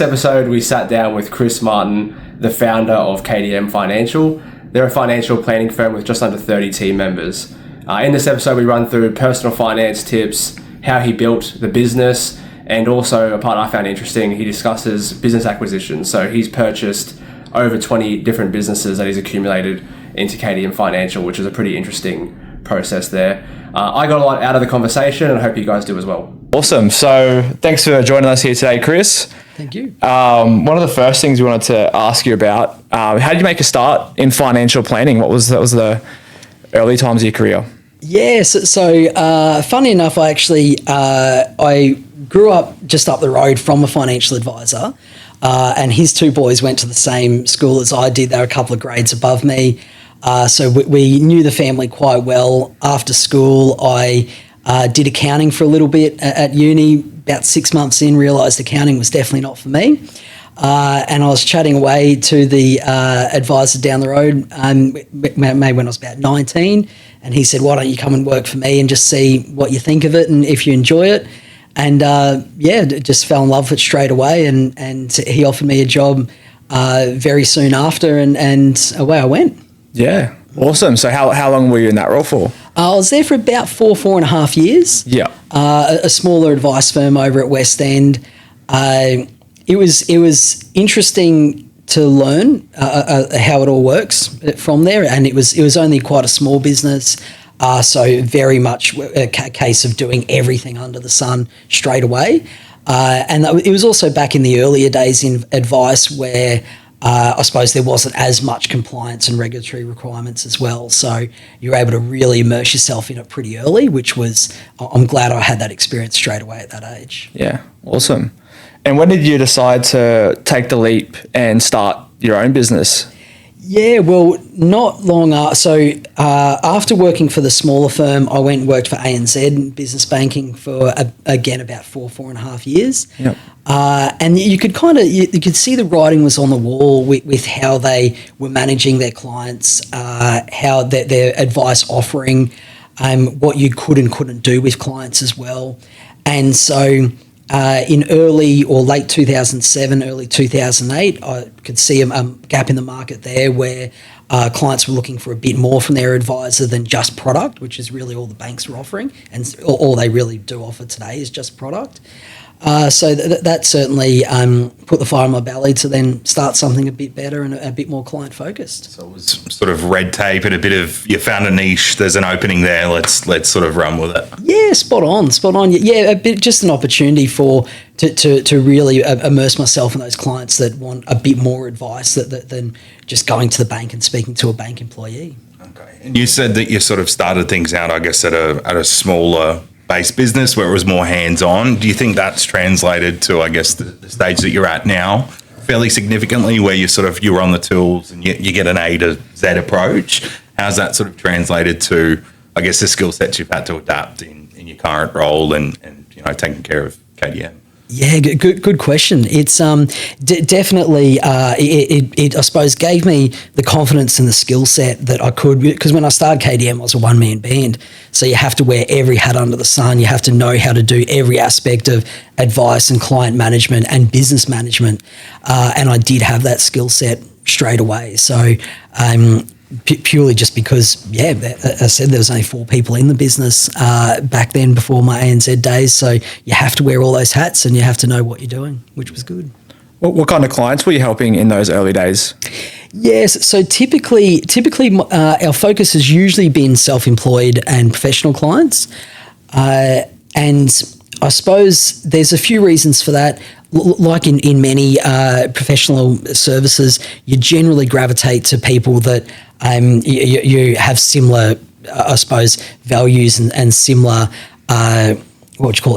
episode, we sat down with Kris Martin, the founder of KDM Financial. They're a financial planning firm with just under 30 team members. In this episode, we run through personal finance tips, how he built the business, and also a part I found interesting, he discusses business acquisitions. So he's purchased over 20 different businesses that he's accumulated into KDM Financial, which is a pretty interesting process there. I got a lot out of the conversation, and I hope you guys do as well. Awesome. So thanks for joining us here today, Kris. Thank you. One of the first things we wanted to ask you about, how did you make a start in financial planning? That was the early times of your career? Yes. So funny enough, I grew up just up the road from a financial advisor, and his two boys went to the same school as I did. They were a couple of grades above me. So we knew the family quite well. After school, I did accounting for a little bit at uni. About 6 months in, realised accounting was definitely not for me. And I was chatting away to the advisor down the road, maybe when I was about 19, and he said, "Why don't you come and work for me and just see what you think of it and if you enjoy it?" And just fell in love with it straight away. And he offered me a job very soon after, and away I went. Yeah, awesome. So how long were you in that role for? I was there for about four and a half years. Yeah. A smaller advice firm over at West End. It was interesting to learn how it all works from there, and it was only quite a small business, so very much a case of doing everything under the sun straight away. And it was also back in the earlier days in advice where I suppose there wasn't as much compliance and regulatory requirements as well. So you're able to really immerse yourself in it pretty early, which was, I'm glad I had that experience straight away at that age. Yeah, awesome. And when did you decide to take the leap and start your own business? Yeah, well, not long after. So after working for the smaller firm, I went and worked for ANZ business banking for, again, about four and a half years. Yep. And you could you could see the writing was on the wall with how they were managing their clients, how their advice offering, what you could and couldn't do with clients as well. And so in early or late 2007, early 2008, I could see a gap in the market there where clients were looking for a bit more from their advisor than just product, which is really all the banks were offering, and all they really do offer today is just product. So that certainly put the fire in my belly to then start something a bit better and a bit more client focused. So it was sort of red tape and a bit of, you found a niche, there's an opening there, let's sort of run with it. Yeah, spot on. Yeah, a bit, just an opportunity to really immerse myself in those clients that want a bit more advice than just going to the bank and speaking to a bank employee. Okay. And you said that you sort of started things out, I guess, at a smaller base business where it was more hands-on. Do you think that's translated to, I guess, the stage that you're at now fairly significantly, where you're on the tools and you get an A to Z approach? How's that sort of translated to, I guess, the skill sets you've had to adapt in your current role and taking care of KDM? Yeah, good question. It's definitely it I suppose gave me the confidence and the skill set that I could, because when I started KDM, I was a one-man band. So you have to wear every hat under the sun. You have to know how to do every aspect of advice and client management and business management. And I did have that skill set straight away. So purely just because, I said there was only 4 people in the business back then before my ANZ days. So you have to wear all those hats and you have to know what you're doing, which was good. What kind of clients were you helping in those early days? Yes, so typically our focus has usually been self-employed and professional clients. And I suppose there's a few reasons for that. Like in many professional services, you generally gravitate to people that you have similar, I suppose, values and similar,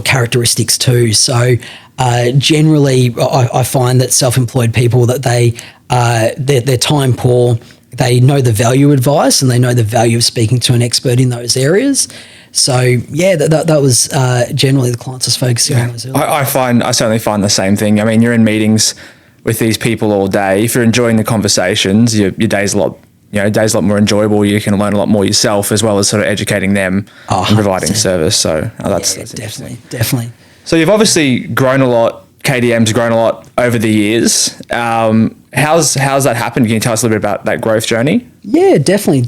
characteristics too. So generally, I find that self-employed people, that they're time poor, they know the value of advice and they know the value of speaking to an expert in those areas. So yeah, that was generally the clients I was focusing on those early. I certainly find the same thing. I mean, you're in meetings with these people all day. If you're enjoying the conversations, your day's a lot more enjoyable. You can learn a lot more yourself, as well as sort of educating them and providing service. So that's definitely. So you've obviously grown a lot KDM's grown a lot over the years. How's that happened? Can you tell us a little bit about that growth journey? Yeah, definitely.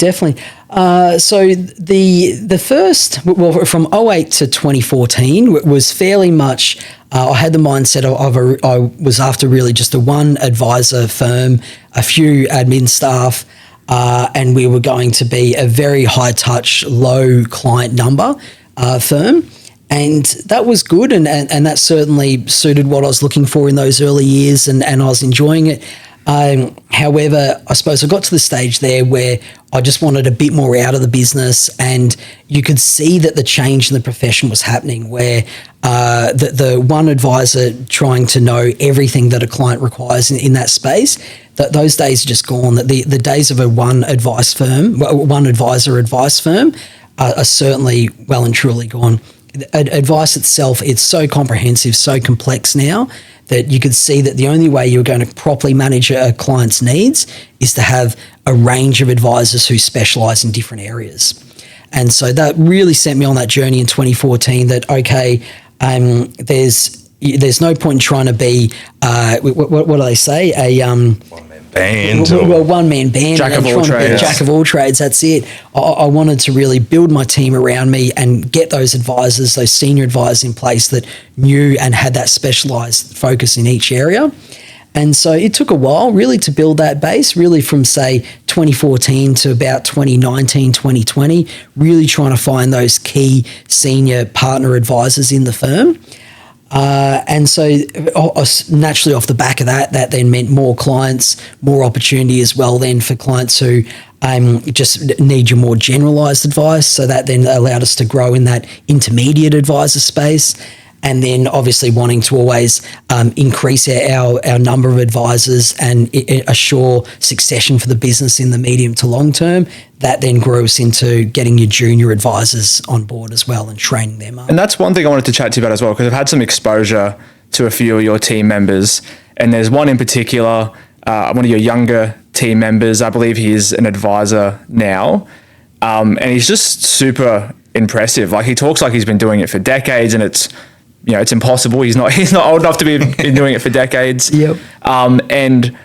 So the first, well, from 08 to 2014 was fairly much, I had the mindset of I was after really just a one advisor firm, a few admin staff, and we were going to be a very high touch, low client number firm. And that was good, and that certainly suited what I was looking for in those early years, and I was enjoying it. However, I suppose I got to the stage there where I just wanted a bit more out of the business, and you could see that the change in the profession was happening, where the one advisor trying to know everything that a client requires in that space, that those days are just gone. That the days of a one advisor advice firm are certainly well and truly gone. Advice itself, it's so comprehensive, so complex now, that you could see that the only way you're going to properly manage a client's needs is to have a range of advisors who specialize in different areas. And so that really sent me on that journey in 2014 that, okay, there's no point in trying to be, what do they say? One-man band. Jack of all trades. Jack of all trades, that's it. I wanted to really build my team around me and get those advisors, those senior advisors in place that knew and had that specialised focus in each area. And so it took a while really to build that base, really from, say, 2014 to about 2019, 2020, really trying to find those key senior partner advisors in the firm. And so naturally off the back of that then meant more clients, more opportunity as well then for clients who just need your more generalised advice. So that then allowed us to grow in that intermediate advisor space. And then obviously wanting to always increase our number of advisors and assure succession for the business in the medium to long term. That then grows into getting your junior advisors on board as well and training them up. And that's one thing I wanted to chat to you about as well, because I've had some exposure to a few of your team members. And there's one in particular, one of your younger team members. I believe he is an advisor now. And he's just super impressive. Like, he talks like he's been doing it for decades, and it's impossible. He's not old enough to be been doing it for decades. Yep. And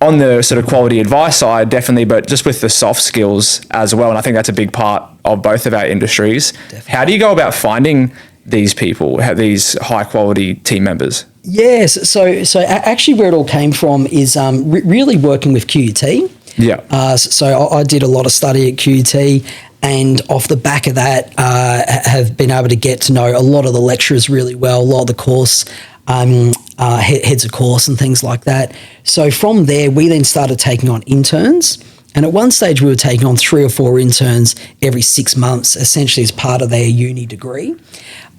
on the sort of quality advice side, definitely, but just with the soft skills as well. And I think that's a big part of both of our industries. Definitely. How do you go about finding these people, these high quality team members? Yes. So actually where it all came from is really working with QUT. Yeah. So I did a lot of study at QUT, and off the back of that, have been able to get to know a lot of the lecturers really well, a lot of the course, heads of course and things like that. So from there, we then started taking on interns. And at one stage, we were taking on 3 or 4 interns every 6 months, essentially as part of their uni degree.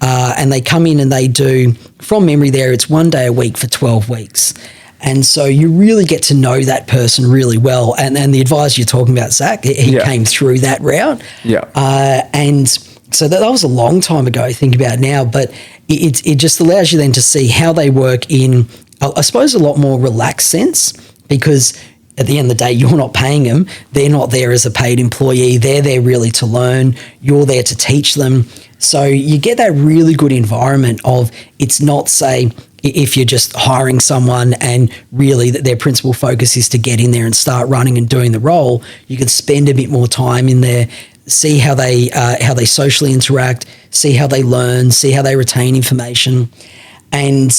And they come in and they do, from memory there, it's 1 day a week for 12 weeks. And so you really get to know that person really well. And the advisor you're talking about, Zach, he came through that route. Yeah. And so that was a long time ago, think about it now, but it just allows you then to see how they work in, I suppose, a lot more relaxed sense, because at the end of the day, you're not paying them. They're not there as a paid employee. They're there really to learn. You're there to teach them. So you get that really good environment of, it's not, say, if you're just hiring someone and really that their principal focus is to get in there and start running and doing the role. You can spend a bit more time in there, see how they socially interact, see how they learn, see how they retain information. And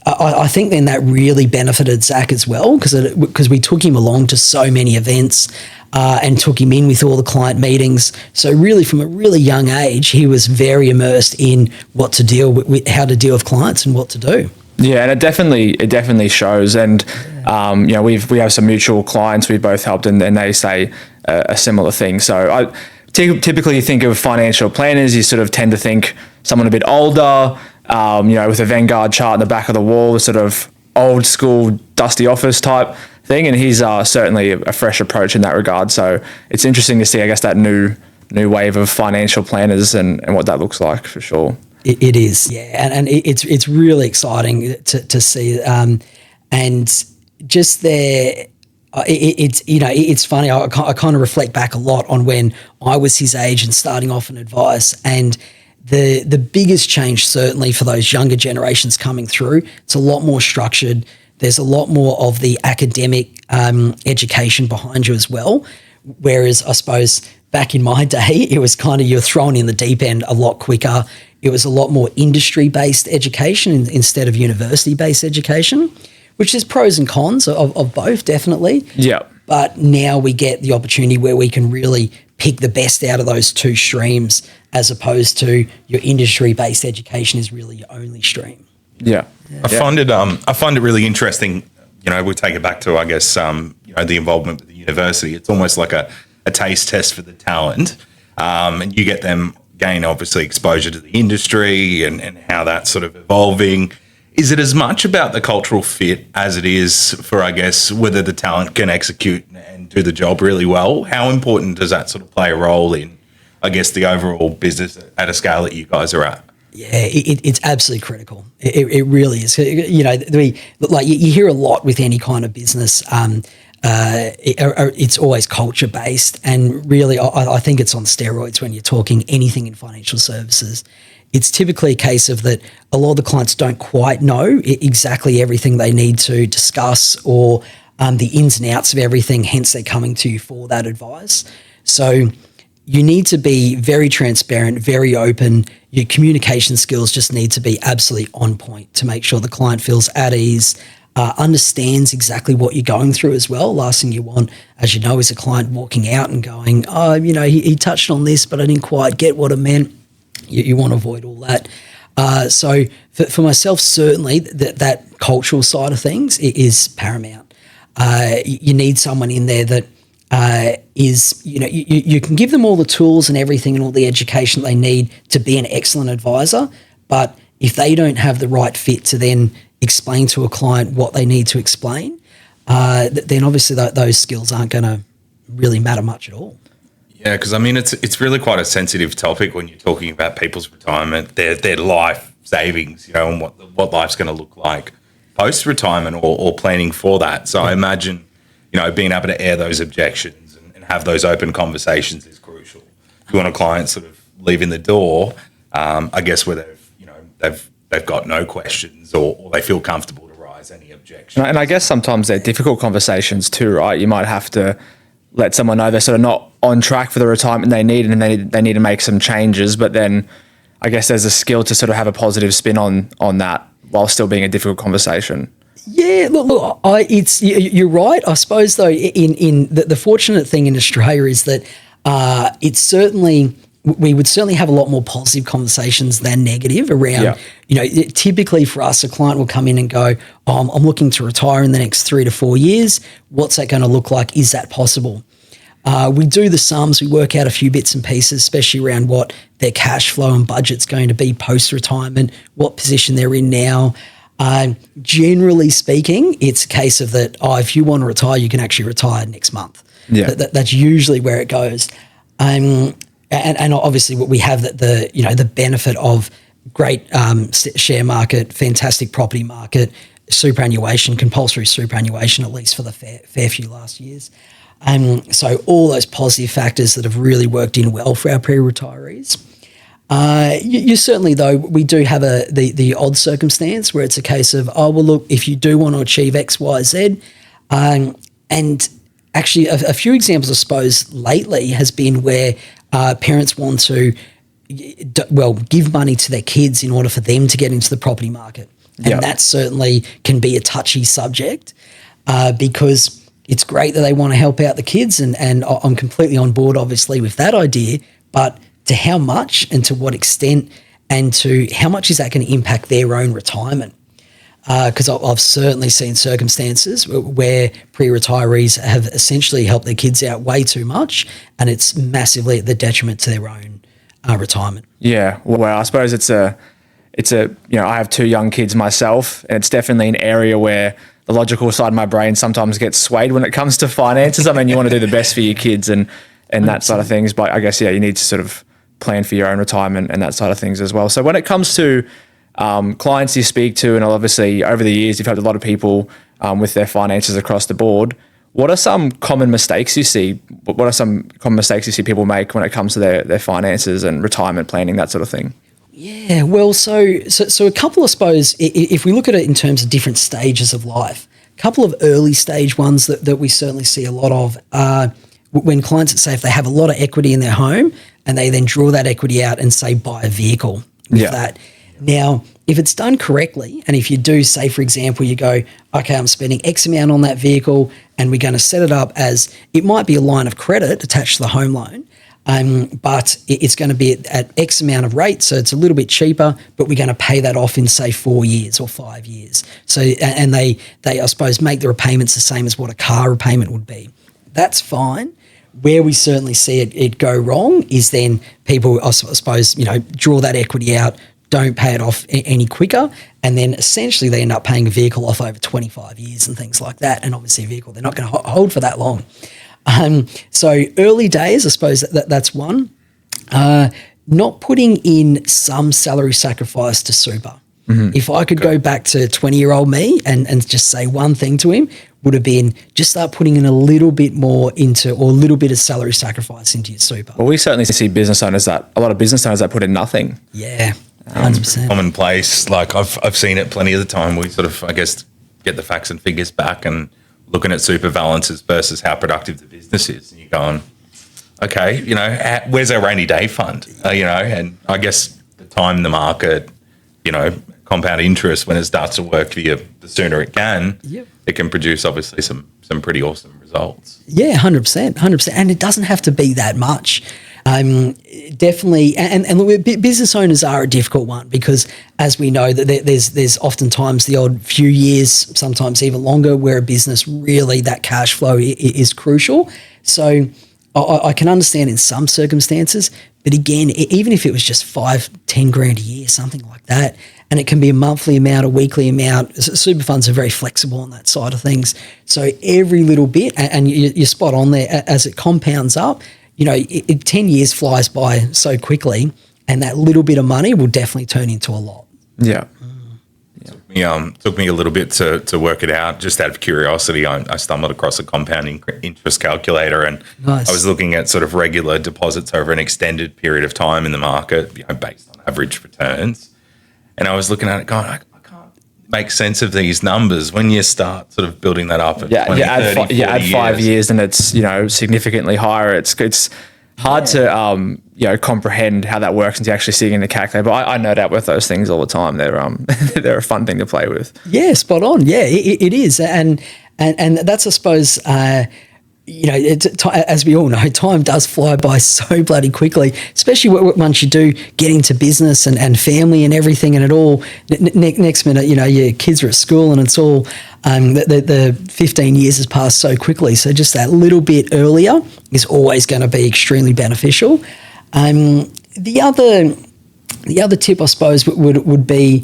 I think then that really benefited Zach as well, because we took him along to so many events and took him in with all the client meetings. So really from a really young age, he was very immersed in what to deal with, how to deal with clients and what to do. Yeah, and it definitely shows. And we have some mutual clients we both helped, and they say a similar thing. So I typically think of financial planners, you sort of tend to think someone a bit older, with a Vanguard chart in the back of the wall, a sort of old school dusty office type thing. And he's certainly a fresh approach in that regard. So it's interesting to see, I guess, that new wave of financial planners and what that looks like, for sure. It is, yeah, and it's really exciting to see, and just there, it's funny. I kind of reflect back a lot on when I was his age and starting off in advice, and the biggest change, certainly for those younger generations coming through, it's a lot more structured. There's a lot more of the academic education behind you as well. Whereas I suppose back in my day, it was kind of you're thrown in the deep end a lot quicker. It was a lot more industry-based education instead of university-based education, which is pros and cons of both, definitely. Yeah. But now we get the opportunity where we can really pick the best out of those two streams, as opposed to your industry-based education is really your only stream. Yeah. I find it really interesting. You know, we take it back to, I guess, the involvement with the university. It's almost like a taste test for the talent, and you get them gain obviously exposure to the industry and how that's sort of evolving. Is it as much about the cultural fit as it is for, I guess, whether the talent can execute and do the job really well? How important does that sort of play a role in, I guess, the overall business at a scale that you guys are at? Yeah, it's absolutely critical. It really is. You know, you hear a lot with any kind of business. It's always culture based, and really, I think it's on steroids when you're talking anything in financial services. It's typically a case of that a lot of the clients don't quite know exactly everything they need to discuss, or the ins and outs of everything, hence they're coming to you for that advice. So you need to be very transparent, very open. Your communication skills just need to be absolutely on point to make sure the client feels at ease, understands exactly what you're going through as well. Last thing you want, as you know, is a client walking out and going, oh, you know, he touched on this, but I didn't quite get what it meant. You want to avoid all that. So for myself, certainly that cultural side of things is paramount. You need someone in there that is, you know, you can give them all the tools and everything and all the education they need to be an excellent advisor. But if they don't have the right fit to then explain to a client what they need to explain, then obviously those skills aren't going to really matter much at all. Yeah, because I mean, it's really quite a sensitive topic when you're talking about people's retirement, their life savings, you know, and what life's going to look like post retirement or planning for that. So I imagine, you know, being able to air those objections and have those open conversations is crucial. If you want a client sort of leaving the door, I guess where they've got no questions or they feel comfortable to raise any objections. And I guess sometimes they're difficult conversations too, right? You might have to let someone know they're sort of not on track for the retirement they need, and they need to make some changes. But then I guess there's a skill to sort of have a positive spin on that while still being a difficult conversation. Yeah, look, you're right. I suppose though, in the fortunate thing in Australia is that we would certainly have a lot more positive conversations than negative around, you know, typically for us, a client will come in and go, I'm looking to retire in the next 3 to 4 years. What's that going to look like? Is that possible? We do the sums, we work out a few bits and pieces, especially around what their cash flow and budget's going to be post-retirement, what position they're in now. Generally speaking, it's a case of that, if you want to retire, you can actually retire next month. Yeah. That's usually where it goes. And obviously we have the benefit of great share market, fantastic property market, superannuation, compulsory superannuation, at least for the fair few last years. So all those positive factors that have really worked in well for our pre-retirees. You certainly, though, we do have the odd circumstance where it's a case of, look, if you do want to achieve X, Y, Z, and actually a few examples, I suppose, lately has been where parents want to, give money to their kids in order for them to get into the property market. And that certainly can be a touchy subject because it's great that they want to help out the kids, and I'm completely on board, obviously, with that idea, but to how much and to what extent and to how much is that going to impact their own retirement? Because I've certainly seen circumstances where pre-retirees have essentially helped their kids out way too much, and it's massively at the detriment to their own retirement. Yeah, well, I suppose it's a I have 2 young kids myself, and it's definitely an area where the logical side of my brain sometimes gets swayed when it comes to finances. I mean, you want to do the best for your kids and that side of things, but I guess, you need to sort of plan for your own retirement and that side of things as well. So when it comes to clients you speak to, and obviously over the years you've had a lot of people with their finances across the board, what are some common mistakes you see? What are some common mistakes you see people make when it comes to their finances and retirement planning, that sort of thing? Yeah, well, so a couple, I suppose, if we look at it in terms of different stages of life, a couple of early stage ones that we certainly see a lot of are when clients that say if they have a lot of equity in their home and they then draw that equity out and say buy a vehicle with that. Now, if it's done correctly, and if you do, say, for example, you go, okay, I'm spending X amount on that vehicle and we're going to set it up as, it might be a line of credit attached to the home loan, but it's going to be at X amount of rate, so it's a little bit cheaper, but we're going to pay that off in, say, 4 years or 5 years. So, and they I suppose, make the repayments the same as what a car repayment would be. That's fine. Where we certainly see it go wrong is then people, I suppose, draw that equity out, don't pay it off any quicker, and then essentially they end up paying a vehicle off over 25 years and things like that. And obviously a vehicle they're not going to hold for that long. So early days, I suppose that's one. Not putting in some salary sacrifice to super. Mm-hmm. If I could go back to 20-year-old me and just say one thing to him, would have been just start putting in a little bit more into, or a little bit of salary sacrifice into your super. Well, we certainly see a lot of business owners that put in nothing. Yeah, 100%. Commonplace. Like I've seen it plenty of the time. We sort of, I guess, get the facts and figures back and looking at super balances versus how productive the business is. And you're going, okay, where's our rainy day fund? And I guess the time the market, compound interest, when it starts to work for you, the sooner it can, it can produce obviously some pretty awesome results. Yeah, 100%. And it doesn't have to be that much. Definitely, and look, business owners are a difficult one because, as we know, that there's oftentimes the odd few years, sometimes even longer, where a business really, that cash flow is crucial. So I can understand in some circumstances, but again, even if it was just 5-10 grand a year, something like that, and it can be a monthly amount, a weekly amount. Super funds are very flexible on that side of things. So every little bit, and you're spot on there, as it compounds up, 10 years flies by so quickly, and that little bit of money will definitely turn into a lot. Yeah. Took me a little bit to work it out. Just out of curiosity, I stumbled across a compounding interest calculator, and nice. I was looking at sort of regular deposits over an extended period of time in the market, based on average returns. And I was looking at it going, I can't make sense of these numbers when you start sort of building that up. At 20, 30, 40 add 5 years and it's, significantly higher. It's hard to, comprehend how that works until you're actually seeing in the calculator. But I nerd out with those things all the time. They're a fun thing to play with. Yeah, spot on. Yeah, it is. And that's, I suppose, as we all know, time does fly by so bloody quickly, especially once you do get into business and family and everything, and it all next minute, your kids are at school and it's all the 15 years has passed so quickly. So just that little bit earlier is always going to be extremely beneficial. The other tip, I suppose, would be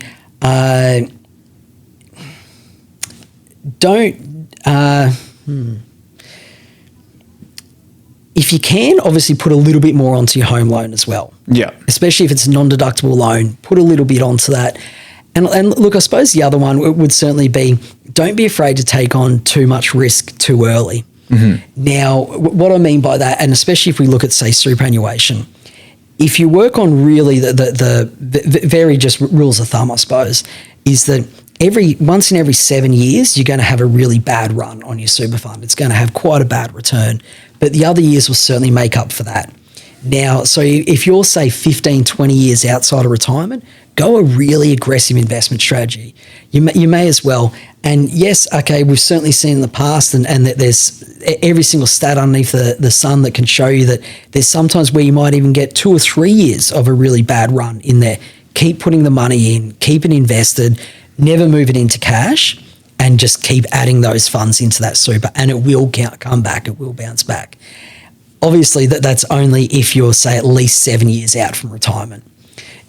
if you can, obviously put a little bit more onto your home loan as well. Yeah. Especially if it's a non-deductible loan, put a little bit onto that. And look, I suppose the other one would certainly be, don't be afraid to take on too much risk too early. Mm-hmm. Now, what I mean by that, and especially if we look at, say, superannuation, if you work on really the very just rules of thumb, I suppose, is that once in every 7 years, you're going to have a really bad run on your super fund. It's going to have quite a bad return, but the other years will certainly make up for that. Now, so if you're, say, 15, 20 years outside of retirement, go a really aggressive investment strategy. You may as well. And yes, okay, we've certainly seen in the past and that there's every single stat underneath the sun that can show you that there's sometimes where you might even get 2 or 3 years of a really bad run in there. Keep putting the money in, keep it invested, never move it into cash, and just keep adding those funds into that super, and it will come back, it will bounce back. Obviously, that's only if you're, say, at least 7 years out from retirement.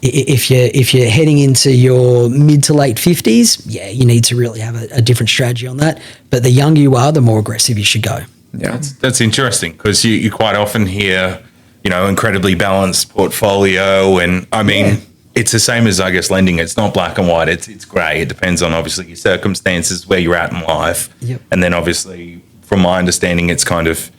If you're heading into your mid to late 50s, yeah, you need to really have a different strategy on that. But the younger you are, the more aggressive you should go. Yeah, that's interesting because you quite often hear, incredibly balanced portfolio, and I mean, it's the same as, I guess, lending. It's not black and white. It's grey. It depends on obviously your circumstances, where you're at in life, and then obviously, from my understanding, it's kind of,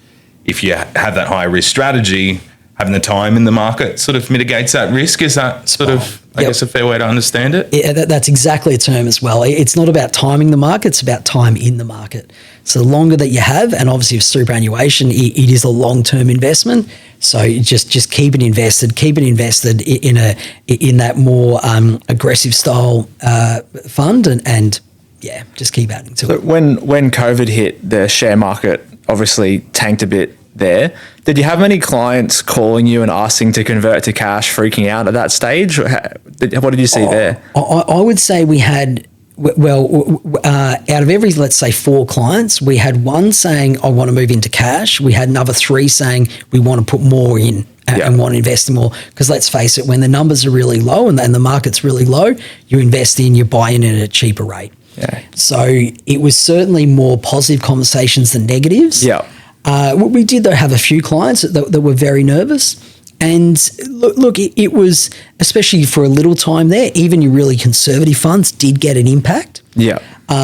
if you have that high risk strategy, having the time in the market sort of mitigates that risk. Is that sort of I guess a fair way to understand it. Yeah, that's exactly a term as well. It's not about timing the market, it's about time in the market. So the longer that you have, and obviously with superannuation, it is a long-term investment. So just keep it invested in that more aggressive style fund and yeah, just keep adding to it. When COVID hit, the share market obviously tanked a bit there. Did you have many clients calling you and asking to convert to cash, freaking out at that stage? What did you see there? I would say we had, out of every, let's say 4 clients, we had one saying, I want to move into cash. We had another 3 saying, we want to put more in and want to invest in more. Because let's face it, when the numbers are really low and the market's really low, you invest in, you buy in at a cheaper rate. Yeah. So it was certainly more positive conversations than negatives. Yeah. We did, though, have a few clients that were very nervous. And look, it was, especially for a little time there, even your really conservative funds did get an impact. Yeah.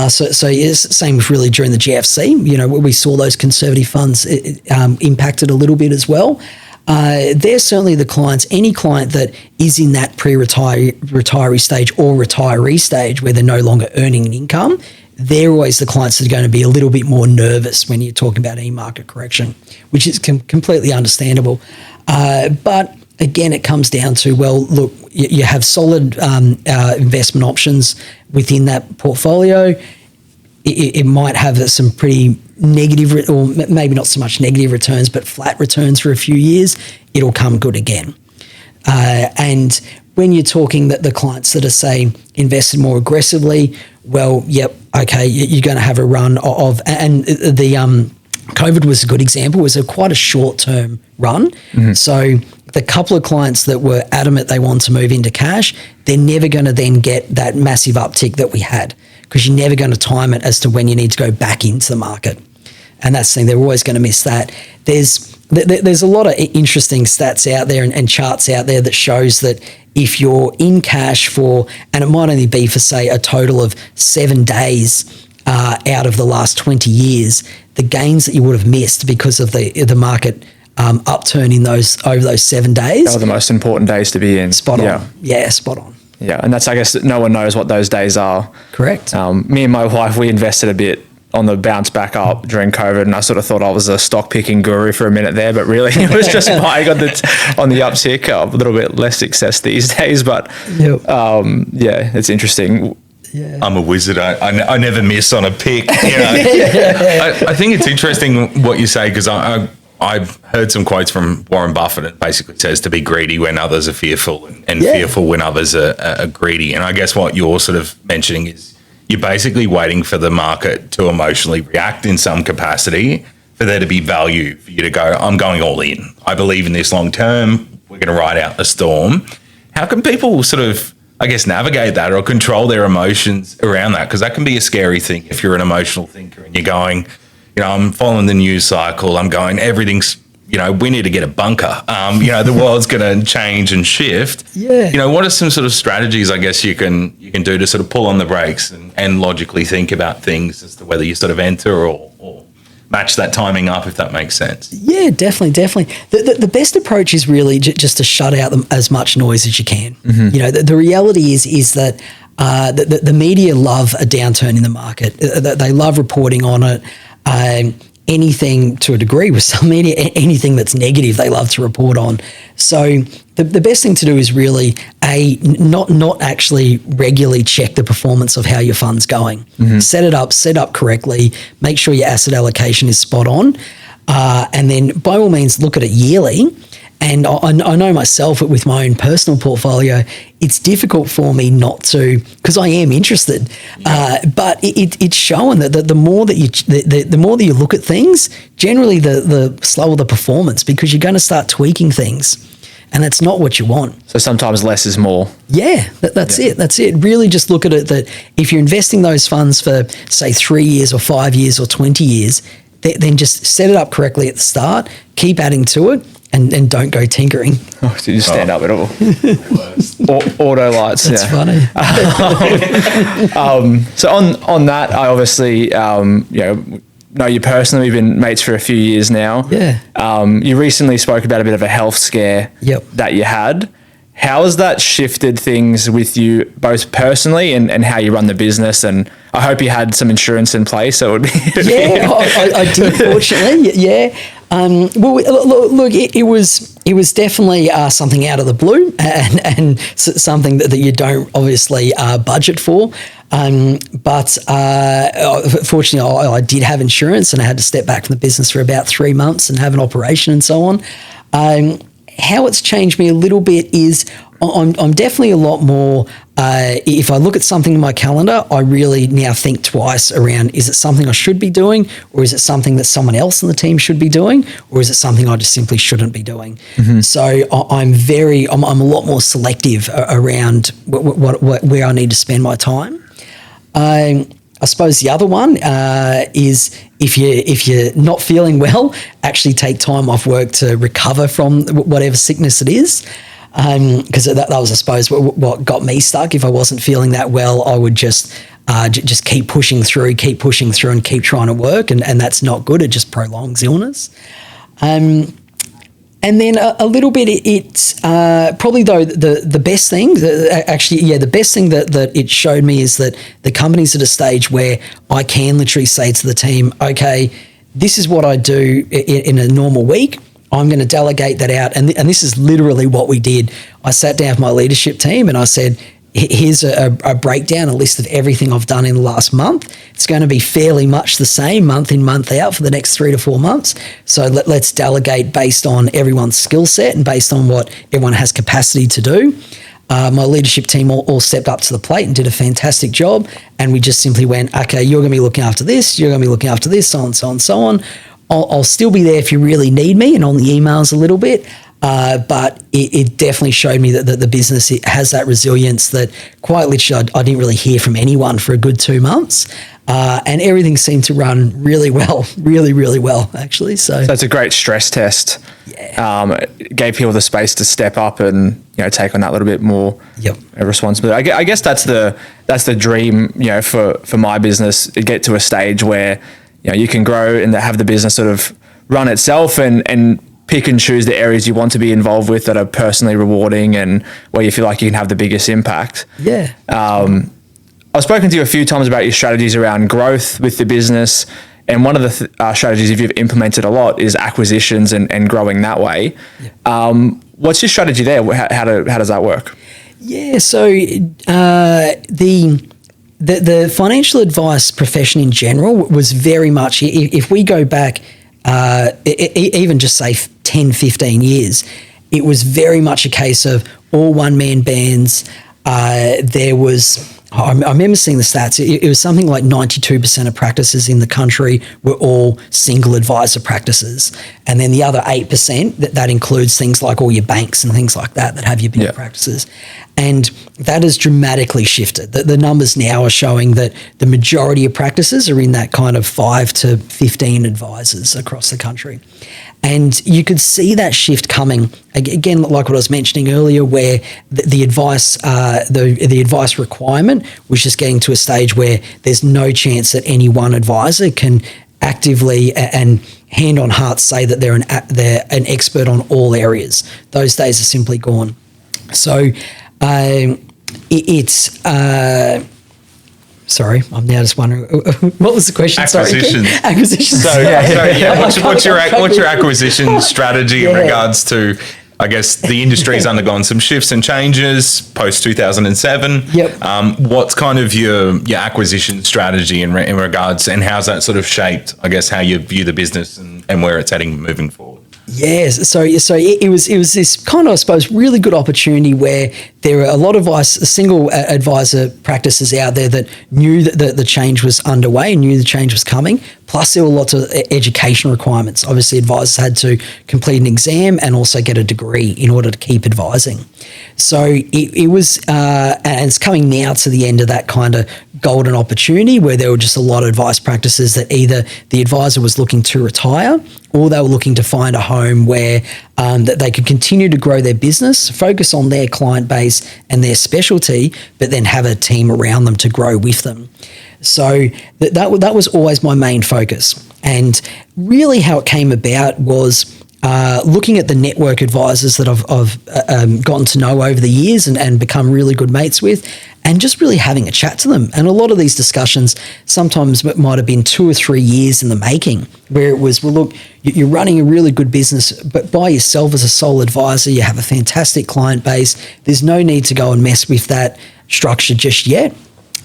So yes, same with really during the GFC. You know, we saw those conservative funds impacted a little bit as well. They're certainly the clients, any client that is in that retiree stage or retiree stage where they're no longer earning an income, they're always the clients that are going to be a little bit more nervous when you're talking about any market correction, which is completely understandable. But again, it comes down to, well, look, you have solid investment options within that portfolio. It might have some pretty negative, or maybe not so much negative returns, but flat returns for a few years. It'll come good again. And when you're talking that the clients that are, say, invested more aggressively, well, yep, okay, you're going to have a run of, and the COVID was a good example. It was quite a short-term run. Mm-hmm. So the couple of clients that were adamant they want to move into cash, they're never going to then get that massive uptick that we had, because you're never going to time it as to when you need to go back into the market. And that's the thing, they're always going to miss that. There's a lot of interesting stats out there and charts out there that shows that if you're in cash for, and it might only be for, say, a total of 7 days out of the last 20 years, the gains that you would have missed because of the market upturn in over those 7 days. They were the most important days to be in. Spot on. Yeah, spot on. Yeah, and that's, I guess, no one knows what those days are. Correct. Me and my wife, we invested a bit on the bounce back up during COVID, and I sort of thought I was a stock picking guru for a minute there, but really it was just buying on the uptick. A little bit less success these days, but yep. Yeah, it's interesting. Yeah. I'm a wizard. I never miss on a pick. You know? I think it's interesting what you say, because I've heard some quotes from Warren Buffett. It basically says to be greedy when others are fearful, and fearful when others are greedy. And I guess what you're sort of mentioning is you're basically waiting for the market to emotionally react in some capacity for there to be value for you to go, I'm going all in. I believe in this long term. We're going to ride out the storm. How can people sort of, I guess, navigate that or control their emotions around that? Because that can be a scary thing if you're an emotional thinker and you're going, you know, I'm following the news cycle. I'm going, everything's, you know, we need to get a bunker. You know, the world's going to change and shift. Yeah. You know, what are some sort of strategies, I guess, you can do to sort of pull on the brakes and logically think about things as to whether you sort of enter or match that timing up, if that makes sense? Yeah, definitely. The best approach is really just to shut out as much noise as you can. Mm-hmm. You know, the reality is that the media love a downturn in the market. They love reporting on it. Anything to a degree with some media, anything that's negative, they love to report on. So the best thing to do is really not actually regularly check the performance of how your fund's going. Mm-hmm. Set up correctly, make sure your asset allocation is spot on, and then by all means look at it yearly. And I know myself with my own personal portfolio, it's difficult for me not to, because I am interested. Yeah. But it's showing that the more that you look at things, generally the slower the performance, because you're going to start tweaking things, and that's not what you want. So sometimes less is more. Yeah, that's it. That's it. Really, just look at it that if you're investing those funds for, say, 3 years or 5 years or 20 years, then just set it up correctly at the start. Keep adding to it. And don't go tinkering. Oh, so you stand up at all. Auto lights. That's funny. So on that, I obviously know you personally. We've been mates for a few years now. Yeah. You recently spoke about a bit of a health scare Yep. that you had. How has that shifted things with you both personally and how you run the business? And I hope you had some insurance in place. So it would be Yeah, I did, fortunately. Yeah. Well, look, it was definitely something out of the blue and something that you don't obviously budget for. But fortunately, I did have insurance, and I had to step back from the business for about 3 months and have an operation and so on. How it's changed me a little bit is I'm definitely a lot more, if I look at something in my calendar, I really now think twice around, is it something I should be doing, or is it something that someone else in the team should be doing, or is it something I just simply shouldn't be doing? Mm-hmm. So I'm a lot more selective around where I need to spend my time. I suppose the other one is if you're not feeling well, actually take time off work to recover from whatever sickness it is. Because that was, I suppose, what got me stuck. If I wasn't feeling that well, I would just keep pushing through and keep trying to work, and that's not good. It just prolongs illness. And then a little bit, it's probably though the best thing, the best thing that it showed me is that the company's at a stage where I can literally say to the team, okay, this is what I do in a normal week. I'm going to delegate that out. And this is literally what we did. I sat down with my leadership team and I said, here's a breakdown, a list of everything I've done in the last month. It's going to be fairly much the same month in, month out for the next 3 to 4 months. So let's delegate based on everyone's skill set and based on what everyone has capacity to do. My leadership team all stepped up to the plate and did a fantastic job. And we just simply went, okay, you're going to be looking after this, you're going to be looking after this, so on, so on, so on. I'll still be there if you really need me and on the emails a little bit. But it definitely showed me that the business, it has that resilience that quite literally I didn't really hear from anyone for a good 2 months. And everything seemed to run really well, really, really well, actually. So it's a great stress test. Yeah. It gave people the space to step up and take on that little bit more responsibility. I guess that's the dream, for my business. To get to a stage where you can grow and have the business sort of run itself and pick and choose the areas you want to be involved with that are personally rewarding and where you feel like you can have the biggest impact. Yeah. I've spoken to you a few times about your strategies around growth with the business, and one of the strategies you've implemented a lot is acquisitions and growing that way. Yeah. What's your strategy there? How does that work? Yeah, so the financial advice profession in general was very much, if we go back even just say 10, 15 years, it was very much a case of all one-man bands. There was, I remember seeing the stats, it was something like 92% of practices in the country were all single advisor practices. And then the other 8%, that includes things like all your banks and things like that have your big practices. And that has dramatically shifted. The numbers now are showing that the majority of practices are in that kind of 5 to 15 advisors across the country. And you could see that shift coming, again, like what I was mentioning earlier, where the advice requirement was just getting to a stage where there's no chance that any one advisor can actively and hand on heart say that they're an expert on all areas. Those days are simply gone. So sorry, I'm now just wondering, what was the question? Acquisitions. Sorry, acquisitions. So what's your acquisition strategy in regards to, I guess, the industry's undergone some shifts and changes post 2007. Yep. What's kind of your acquisition strategy in regards, and how's that sort of shaped, I guess, how you view the business and where it's heading moving forward? Yes, so it was this kind of, I suppose, really good opportunity where there are a lot of single advisor practices out there that knew that the change was underway and knew the change was coming. Plus, there were lots of education requirements. Obviously, advisors had to complete an exam and also get a degree in order to keep advising. So it was, and it's coming now to the end of that kind of golden opportunity where there were just a lot of advice practices that either the advisor was looking to retire or they were looking to find a home where that they could continue to grow their business, focus on their client base and their specialty, but then have a team around them to grow with them. So that was always my main focus. And really how it came about was looking at the network advisors that I've gotten to know over the years and become really good mates with, and just really having a chat to them. And a lot of these discussions sometimes might have been 2 or 3 years in the making, where it was, well, look, you're running a really good business, but by yourself as a sole advisor, you have a fantastic client base. There's no need to go and mess with that structure just yet.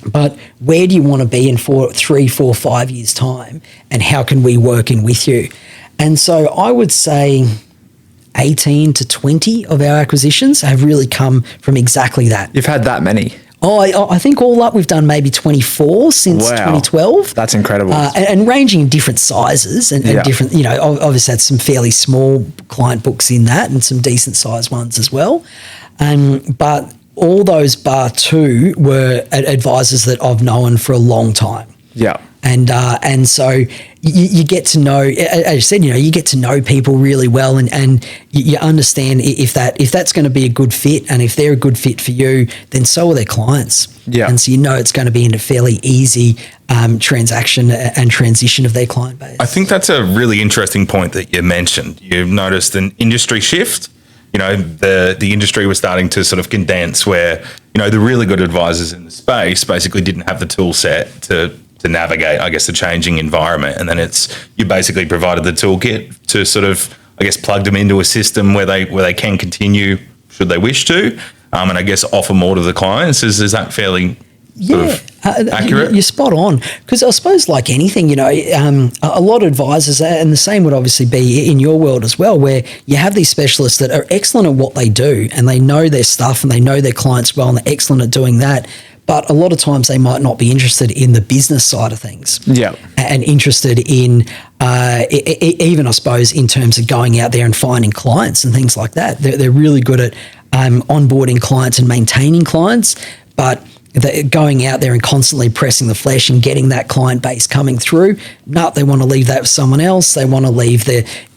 But where do you want to be in 3, 4, 5 years' time? And how can we work in with you? And so I would say 18 to 20 of our acquisitions have really come from exactly that. You've had that many? Oh, I think all up we've done maybe 24 since 2012. That's incredible. And ranging in different sizes and different, obviously had some fairly small client books in that and some decent sized ones as well. But all those bar 2 were advisors that I've known for a long time. Yeah. And so you get to know, as you said, you get to know people really well, and you understand if that's going to be a good fit, and if they're a good fit for you, then so are their clients. Yeah. And so it's going to be in a fairly easy transaction and transition of their client base. I think that's a really interesting point that you mentioned. You've noticed an industry shift. The industry was starting to sort of condense where, the really good advisors in the space basically didn't have the tool set to navigate, I guess, the changing environment. And then you basically provided the toolkit to sort of, I guess, plug them into a system where they can continue should they wish to, and I guess offer more to the clients. Is that fairly accurate? You're spot on, because I suppose like anything, a lot of advisors, and the same would obviously be in your world as well, where you have these specialists that are excellent at what they do and they know their stuff and they know their clients well and they're excellent at doing that. But a lot of times they might not be interested in the business side of things. Yeah. And interested in even, I suppose, in terms of going out there and finding clients and things like that. They're really good at onboarding clients and maintaining clients, but going out there and constantly pressing the flesh and getting that client base coming through. No, they want to leave that with someone else. They want to leave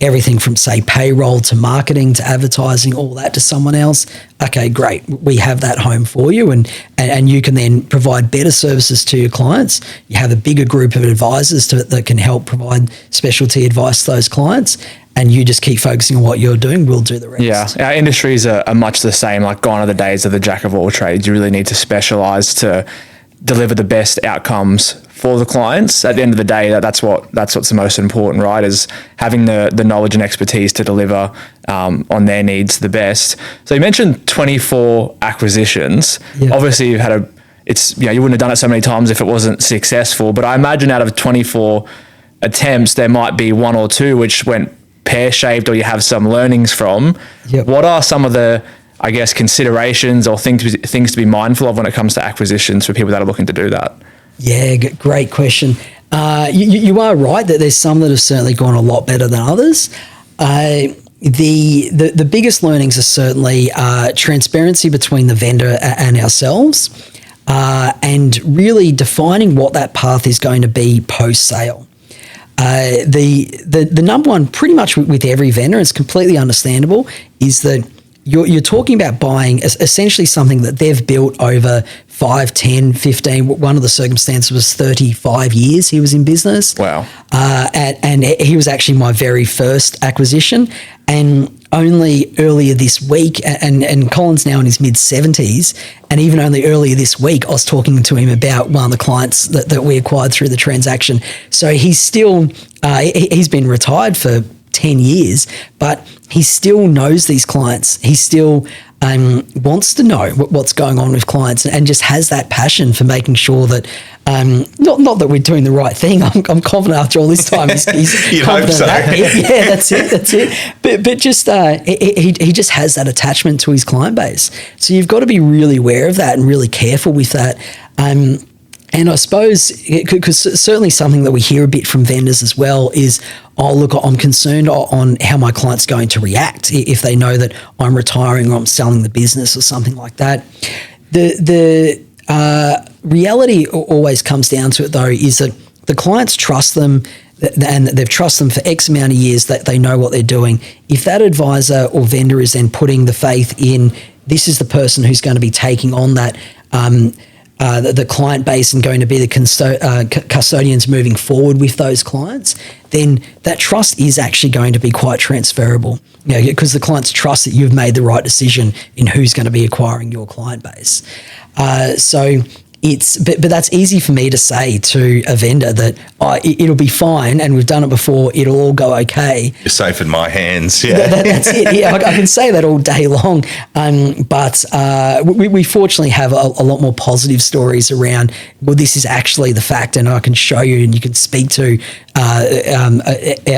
everything from, say, payroll to marketing to advertising, all that to someone else. Okay, great. We have that home for you, and you can then provide better services to your clients. You have a bigger group of advisors that can help provide specialty advice to those clients. And you just keep focusing on what you're doing, we'll do the rest. Yeah, our industries are much the same. Like, gone are the days of the jack of all trades. You really need to specialize to deliver the best outcomes for the clients. At the end of the day, that's what's the most important, right? Is having the knowledge and expertise to deliver on their needs the best. So you mentioned 24 acquisitions. Yeah. Obviously, you've had you wouldn't have done it so many times if it wasn't successful. But I imagine out of 24 attempts, there might be 1 or 2 which went pear-shaped, or you have some learnings from. Yep. What are some of the, I guess, considerations or things to be mindful of when it comes to acquisitions for people that are looking to do that? Yeah, great question. You are right that there's some that have certainly gone a lot better than others. The biggest learnings are certainly transparency between the vendor and ourselves, and really defining what that path is going to be post-sale. The number one, pretty much with every vendor, it's completely understandable, is that you're talking about buying essentially something that they've built over 5, 10, 15. One of the circumstances was 35 years he was in business. Wow. And he was actually my very first acquisition. And only earlier this week, and Colin's now in his mid-70s, and even only earlier this week, I was talking to him about one of the clients that we acquired through the transaction. So he's still, he's been retired for 10 years, but he still knows these clients. He still wants to know what's going on with clients, and just has that passion for making sure that, not that we're doing the right thing. I'm confident after all this time he's confident so. that bit. Yeah, that's it. But just he just has that attachment to his client base. So you've got to be really aware of that and really careful with that. And I suppose, because certainly something that we hear a bit from vendors as well is, oh, look, I'm concerned on how my client's going to react if they know that I'm retiring or I'm selling the business or something like that. The reality always comes down to it, though, is that the clients trust them, and they've trusted them for X amount of years, that they know what they're doing. If that advisor or vendor is then putting the faith in, this is the person who's going to be taking on that the client base and going to be the custodians moving forward with those clients, then that trust is actually going to be quite transferable, because the clients trust that you've made the right decision in who's going to be acquiring your client base. So but that's easy for me to say to a vendor that it'll be fine, and we've done it before, it'll all go okay. You're safe in my hands. Yeah, that's it. Yeah, I can say that all day long. But we fortunately have a lot more positive stories around, well, this is actually the fact, and I can show you, and you can speak to our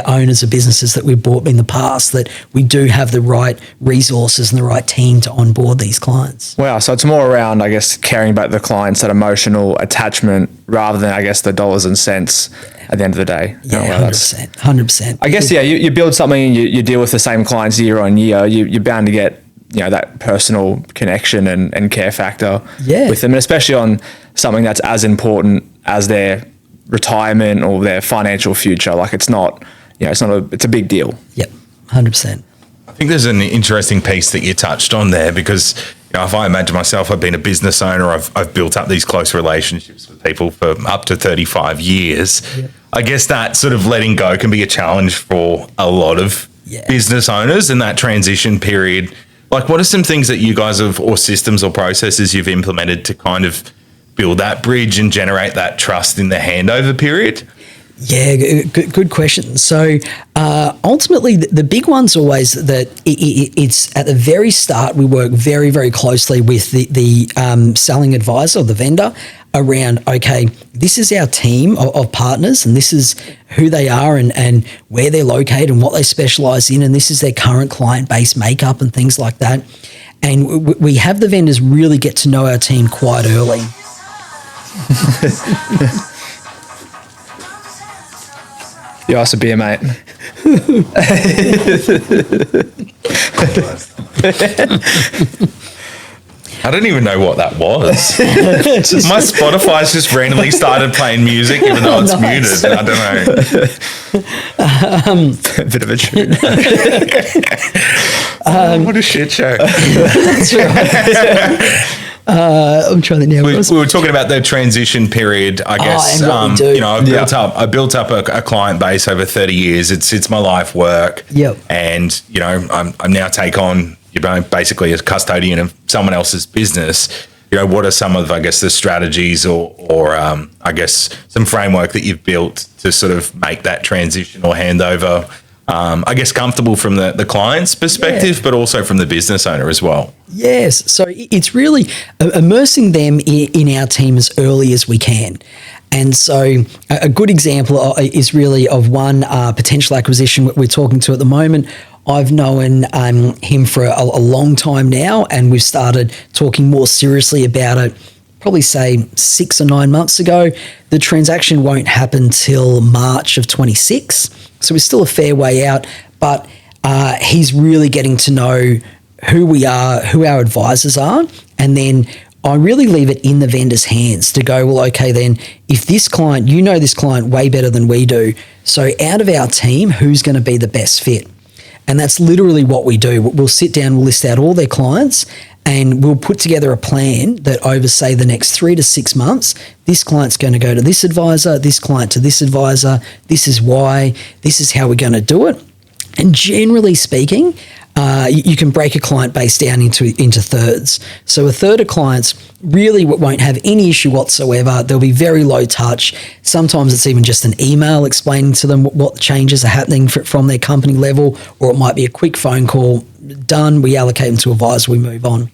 owners of businesses that we've bought in the past, that we do have the right resources and the right team to onboard these clients. Wow. So it's more around, I guess, caring about the clients, that emotional attachment, rather than, I guess, the dollars and cents at the end of the day. Yeah, 100%. I guess, yeah, you build something and you deal with the same clients year on year, you're bound to get, that personal connection and care factor with them, and especially on something that's as important as their retirement or their financial future. Like, it's a big deal. Yep, 100%. I think there's an interesting piece that you touched on there, because if I imagine myself, I've been a business owner, I've built up these close relationships with people for up to 35 years. Yep. I guess that sort of letting go can be a challenge for a lot of business owners in that transition period. Like, what are some things that you guys have, or systems or processes you've implemented to kind of build that bridge and generate that trust in the handover period? Yeah, good question. So ultimately, the big one's always that it's at the very start, we work very, very closely with the selling advisor or the vendor around, okay, this is our team of partners, and this is who they are and where they're located and what they specialize in, and this is their current client base makeup and things like that. And we have the vendors really get to know our team quite early. You asked a beer, mate. I don't even know what that was. My Spotify's just randomly started playing music, even though it's muted. I don't know. A bit of a tune. What a shit show. That's right. I'm trying to think. We were talking about the transition period, I guess. I built up a client base over 30 years. It's my life work. Yep. And, I'm now take on, basically a custodian of someone else's business. What are some of, I guess, the strategies or I guess some framework that you've built to sort of make that transition or handover, I guess, comfortable from the client's perspective, but also from the business owner as well? Yes. So it's really immersing them in our team as early as we can. And so a good example is really of one potential acquisition we're talking to at the moment. I've known him for a long time now, and we've started talking more seriously about it probably say 6 or 9 months ago. The transaction won't happen till March of 26. So we're still a fair way out, but he's really getting to know who we are, who our advisors are, and then I really leave it in the vendor's hands to go, well, okay, then if this client, this client way better than we do, so out of our team, who's going to be the best fit? And that's literally what we do. We'll sit down, we'll list out all their clients, and we'll put together a plan that over, say, the next 3 to 6 months, this client's going to go to this advisor, this client to this advisor, this is why, this is how we're going to do it. And generally speaking, you can break a client base down into thirds. So a third of clients really won't have any issue whatsoever. They'll be very low touch. Sometimes it's even just an email explaining to them what changes are happening from their company level, or it might be a quick phone call. Done, we allocate them to advisor, we move on.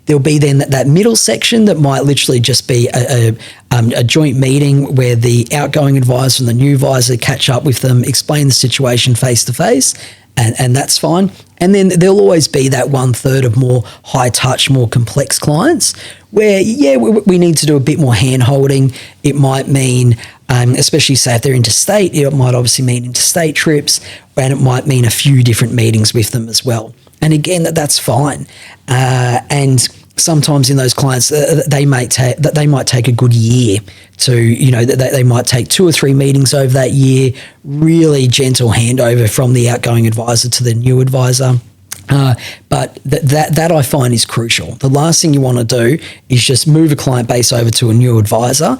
There'll be then that middle section that might literally just be a joint meeting where the outgoing advisor and the new advisor catch up with them, explain the situation face to face, and that's fine. And then there'll always be that 1/3 of more high touch, more complex clients where, we need to do a bit more hand holding. It might mean, especially say if they're interstate, it might obviously mean interstate trips, and it might mean a few different meetings with them as well. And again, that's fine. And sometimes in those clients, they might take a good year to, they might take 2 or 3 meetings over that year, really gentle handover from the outgoing advisor to the new advisor. But that I find is crucial. The last thing you want to do is just move a client base over to a new advisor,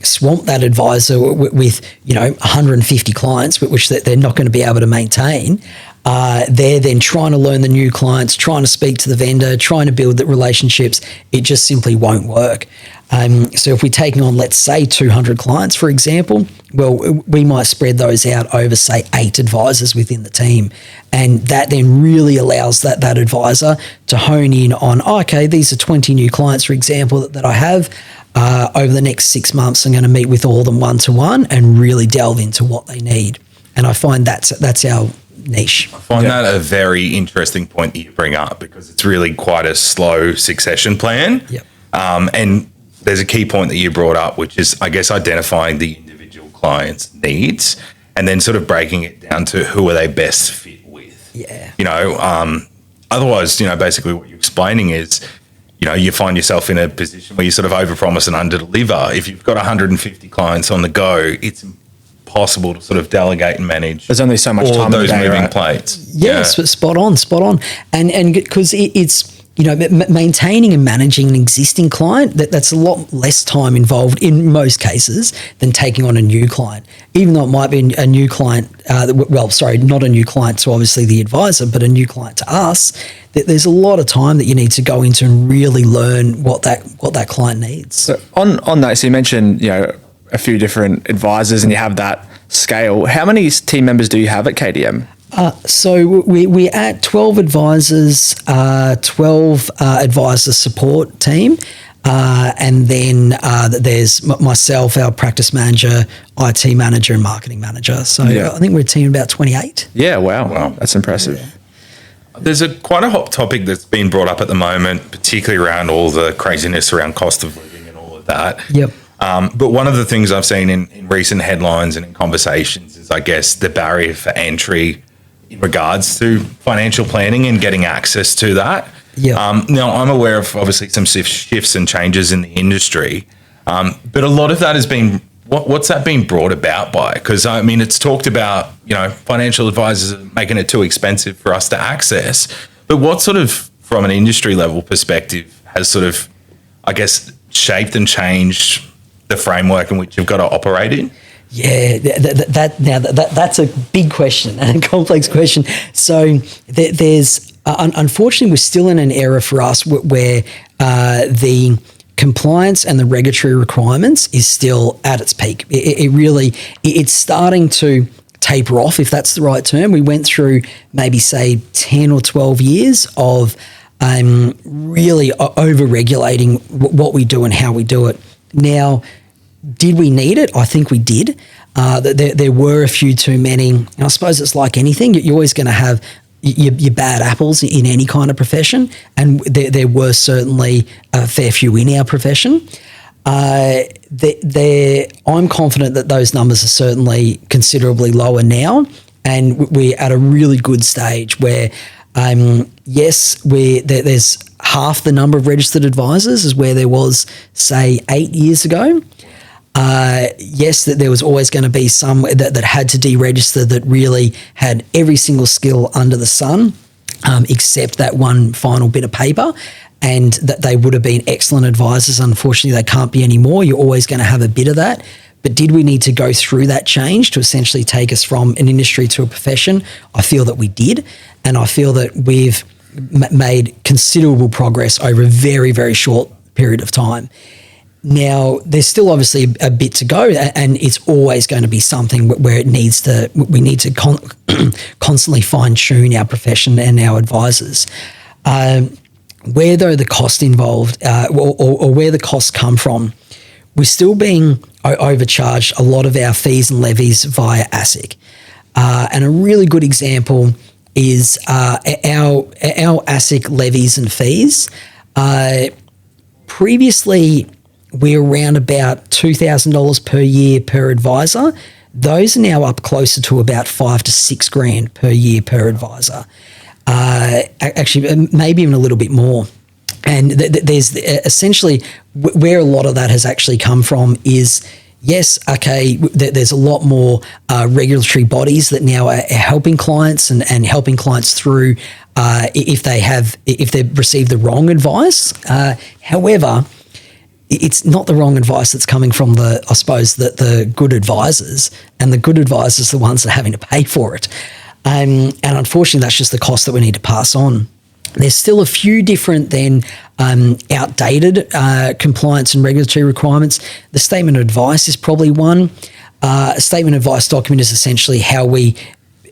swamp that advisor with 150 clients, which they're not going to be able to maintain. They're then trying to learn the new clients, trying to speak to the vendor, trying to build the relationships. It just simply won't work. So if we're taking on, let's say, 200 clients, for example, well, we might spread those out over, say, 8 advisors within the team. And that then really allows that advisor to hone in on, okay, these are 20 new clients, for example, that I have. Over the next 6 months, I'm going to meet with all of them one-to-one and really delve into what they need. And I find that's our niche. I find that a very interesting point that you bring up, because it's really quite a slow succession plan. Yep. And there's a key point that you brought up, which is, I guess, identifying the individual client's needs and then sort of breaking it down to who are they best fit with. Yeah. Otherwise, basically what you're explaining is, you find yourself in a position where you sort of overpromise and underdeliver. If you've got 150 clients on the go, it's impossible to sort of delegate and manage. There's only so much all time those in the day, moving right? plates. Yes, yeah. Spot on. And because it's, maintaining and managing an existing client, that's a lot less time involved in most cases than taking on a new client. Even though it might be a new client, not a new client to obviously the advisor, but a new client to us, there's a lot of time that you need to go into and really learn what that client needs. So on that, so you mentioned, a few different advisors and you have that scale. How many team members do you have at KDM? So we're at 12 advisors, 12 advisor support team. And then there's myself, our practice manager, IT manager, and marketing manager. So I think we're a team of about 28. Yeah, wow. That's impressive. Yeah. There's quite a hot topic that's been brought up at the moment, particularly around all the craziness around cost of living and all of that. Yep. But one of the things I've seen in recent headlines and in conversations is, I guess, the barrier for entry in regards to financial planning and getting access to that. Yeah. Now, I'm aware of obviously some shifts and changes in the industry, but a lot of that has been, what's that been brought about by? Because, it's talked about, financial advisors are making it too expensive for us to access. But what sort of, from an industry level perspective, has sort of, I guess, shaped and changed the framework in which you've got to operate in? Yeah, that's a big question and a complex question. So there's, unfortunately, we're still in an era for us where the compliance and the regulatory requirements is still at its peak. It's starting to taper off, if that's the right term. We went through maybe, say, 10 or 12 years of really over-regulating what we do and how we do it. Now, did we need it? I think we did. There were a few too many. And I suppose it's like anything. You're always going to have your bad apples in any kind of profession. And there were certainly a fair few in our profession. I'm confident that those numbers are certainly considerably lower now. And we're at a really good stage where, yes, there's half the number of registered advisors as where there was, say, 8 years ago. Yes, that there was always going to be some that had to deregister that really had every single skill under the sun, except that one final bit of paper, and that they would have been excellent advisors. Unfortunately, they can't be anymore. You're always going to have a bit of that. But did we need to go through that change to essentially take us from an industry to a profession? I feel that we did, and I feel that we've made considerable progress over a very, very short period of time. Now, there's still obviously a bit to go, and it's always going to be something where we need to constantly fine-tune our profession and our advisors. Where, though, the cost involved or where the costs come from, we're still being overcharged a lot of our fees and levies via ASIC. And a really good example is our ASIC levies and fees. Previously, we're around about $2,000 per year per advisor. Those are now up closer to about $5,000 to $6,000 per year per advisor. Actually, maybe even a little bit more. And there's essentially where a lot of that has actually come from is yes, okay, there's a lot more regulatory bodies that now are helping clients and helping clients through if they've received the wrong advice. However, it's not the wrong advice that's coming from the good advisors, and the good advisors are the ones that are having to pay for it. And unfortunately, that's just the cost that we need to pass on. There's still a few different than outdated compliance and regulatory requirements. The statement of advice is probably one. A statement of advice document is essentially how we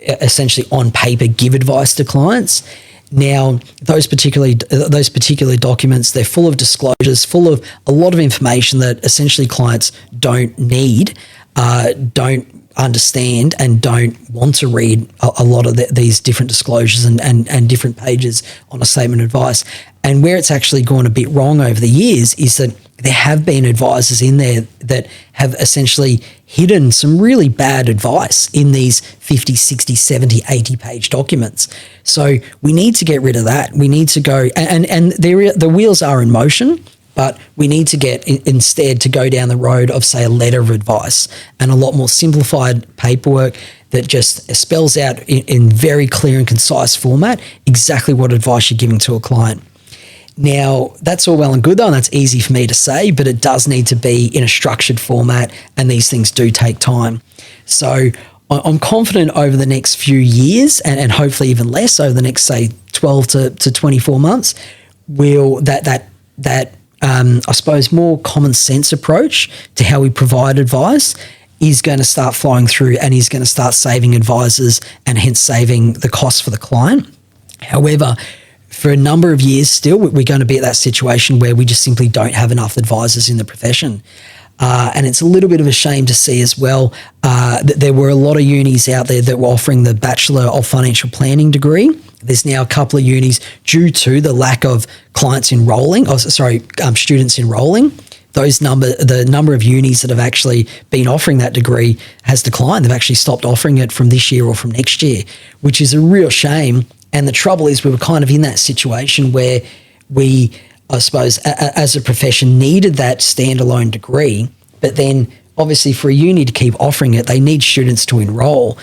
essentially on paper give advice to clients. Now, those particular documents, they're full of disclosures, full of a lot of information that essentially clients don't need, don't understand, and don't want to read a lot of these different disclosures and different pages on a statement of advice. And where it's actually gone a bit wrong over the years is that there have been advisors in there that have essentially hidden some really bad advice in these 50, 60, 70, 80 page documents. So we need to get rid of that. We need to go, and the wheels are in motion, but we need to get instead to go down the road of, say, a letter of advice and a lot more simplified paperwork that just spells out in very clear and concise format exactly what advice you're giving to a client. Now, that's all well and good though, and that's easy for me to say, but it does need to be in a structured format, and these things do take time. So I'm confident over the next few years, and hopefully even less over the next, say, 12 to 24 months, I suppose more common sense approach to how we provide advice is going to start flowing through, and is going to start saving advisors and hence saving the cost for the client. However, for a number of years still, we're going to be at that situation where we just simply don't have enough advisors in the profession. And it's a little bit of a shame to see as well that there were a lot of unis out there that were offering the Bachelor of Financial Planning degree. There's now a couple of unis due to the lack of students enrolling. The number of unis that have actually been offering that degree has declined. They've actually stopped offering it from this year or from next year, which is a real shame. And the trouble is we were kind of in that situation where we, I suppose, as a profession needed that standalone degree, but then obviously for a uni to keep offering it, they need students to enroll.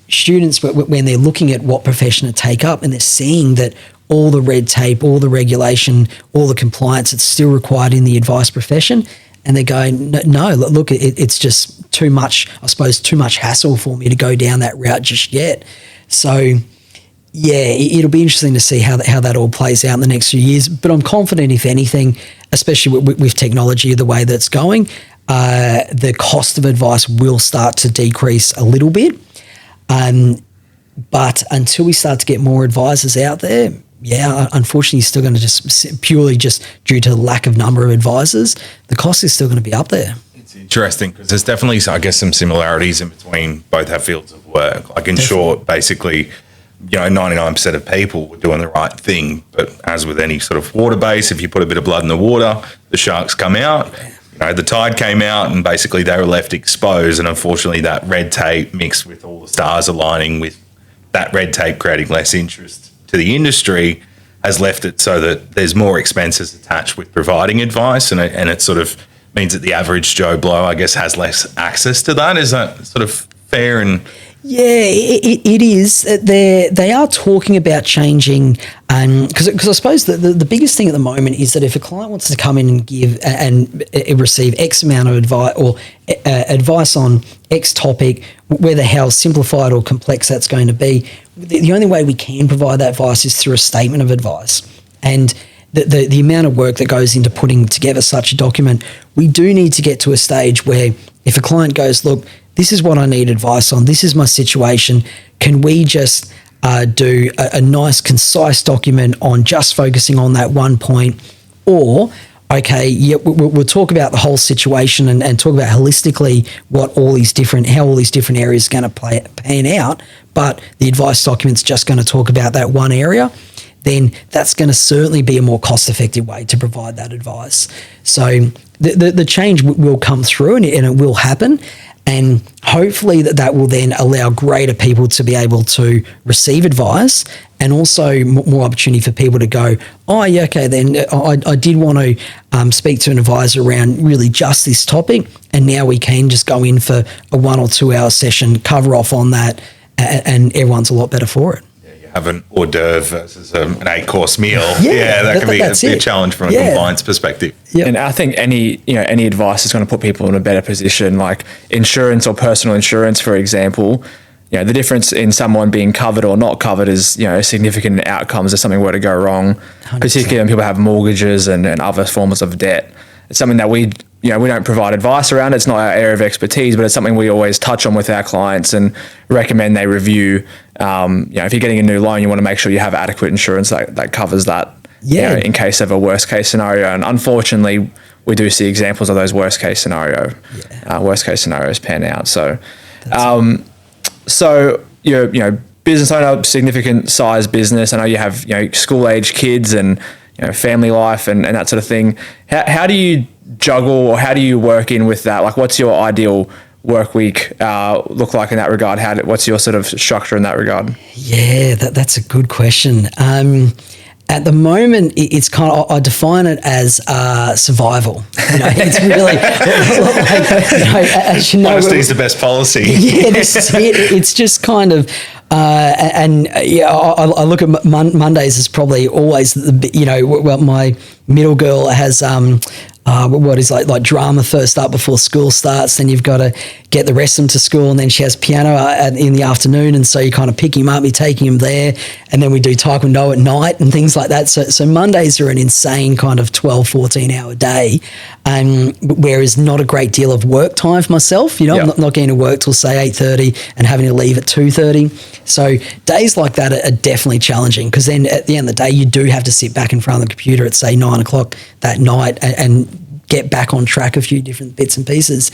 Students, when they're looking at what profession to take up and they're seeing that all the red tape, all the regulation, all the compliance, it's still required in the advice profession, and they're going, no, look, it's just too much, I suppose, too much hassle for me to go down that route just yet. So, yeah, it'll be interesting to see how that all plays out in the next few years. But I'm confident, if anything, especially with technology the way that's going, the cost of advice will start to decrease a little bit. But until we start to get more advisors out there, yeah, unfortunately, you're still going to just purely just due to the lack of number of advisors, the cost is still going to be up there. It's interesting because there's definitely, I guess, some similarities in between both our fields of work. Like in short, basically, 99% of people were doing the right thing. But as with any sort of water base, if you put a bit of blood in the water, the sharks come out. The tide came out and basically they were left exposed. And unfortunately, that red tape mixed with all the stars aligning with that red tape creating less interest to the industry has left it so that there's more expenses attached with providing advice. And it sort of means that the average Joe Blow, I guess, has less access to that. Is that sort of fair? And yeah, it is. They are talking about changing, because I suppose the biggest thing at the moment is that if a client wants to come in and give and receive X amount of advice or advice on X topic, whether how simplified or complex that's going to be, the only way we can provide that advice is through a statement of advice. And the amount of work that goes into putting together such a document, we do need to get to a stage where if a client goes, look, this is what I need advice on, this is my situation, can we just do a nice concise document on just focusing on that one point? Or, okay, yeah, we'll talk about the whole situation and talk about holistically how all these different areas are going to pan out, but the advice document's just going to talk about that one area, then that's going to certainly be a more cost-effective way to provide that advice. So the change will come through and it will happen. And hopefully that will then allow greater people to be able to receive advice, and also more opportunity for people to go, oh, yeah, okay, then I did want to speak to an advisor around really just this topic, and now we can just go in for a 1 or 2 hour session, cover off on that, and everyone's a lot better for it. Have an hors d'oeuvre versus an 8-course meal. Yeah, that can be a challenge from a Yeah. compliance perspective. Yep. And I think any advice is going to put people in a better position, like insurance or personal insurance, for example. The difference in someone being covered or not covered is, significant outcomes if something were to go wrong, 100%. particularly when people have mortgages and other forms of debt. It's something that we don't provide advice around. It's not our area of expertise, but it's something we always touch on with our clients and recommend they review. If you're getting a new loan, you want to make sure you have adequate insurance that covers that. Yeah. In case of a worst case scenario. And unfortunately, we do see examples of those worst case scenarios pan out. So, you're business owner, significant size business. I know you have school age kids and family life and that sort of thing. How do you juggle, or how do you work in with that? Like, what's your ideal work week look like in that regard? What's your sort of structure in that regard? Yeah, that's a good question. At the moment, it's kind of, I define it as survival. It's really, as you know, Honesty is the best policy. Yeah, this is it. It's just kind of, I look at Mondays as probably always my middle girl has what is like drama first up before school starts. Then you've got to get the rest of them to school, and then she has piano in the afternoon, and so you kind of pick him up, you're taking him there, and then we do taekwondo at night and things like that. So Mondays are an insane kind of 12, 14 hour day, whereas not a great deal of work time for myself. I'm not getting to work till say 8:30 and having to leave at 2:30. So days like that are definitely challenging, because then at the end of the day, you do have to sit back in front of the computer at say 9 o'clock that night and get back on track a few different bits and pieces.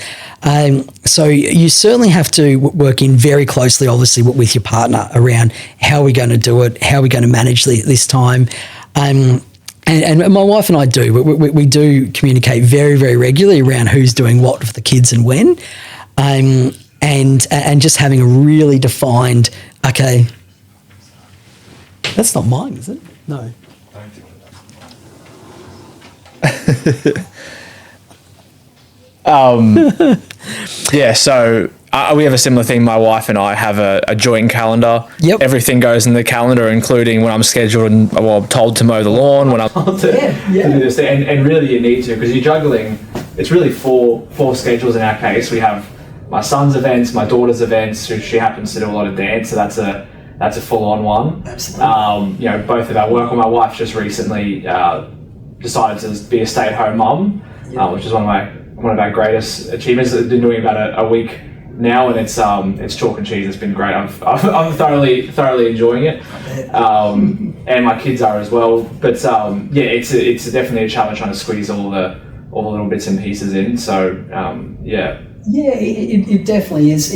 So you certainly have to work in very closely, obviously, with your partner around how we're going to do it, how we're going to manage this time. And my wife and I do. We do communicate very, very regularly around who's doing what for the kids and when. And just having a really defined, okay, that's not mine, is it? No. So we have a similar thing. My wife and I have a joint calendar. Yep. Everything goes in the calendar, including when I'm scheduled and told to mow the lawn, when I'm told to do this thing. And really you need to, because you're juggling. It's really four schedules in our case. We have my son's events, my daughter's events, who she happens to do a lot of dance, so that's a full-on one. Absolutely. Both of our work. My wife just recently decided to be a stay-at-home mum, which is one of our greatest achievements. I've been doing about a week now, and it's chalk and cheese. It's been great. I'm thoroughly enjoying it, and my kids are as well. But it's definitely a challenge trying to squeeze all the little bits and pieces in. So Yeah, it definitely is.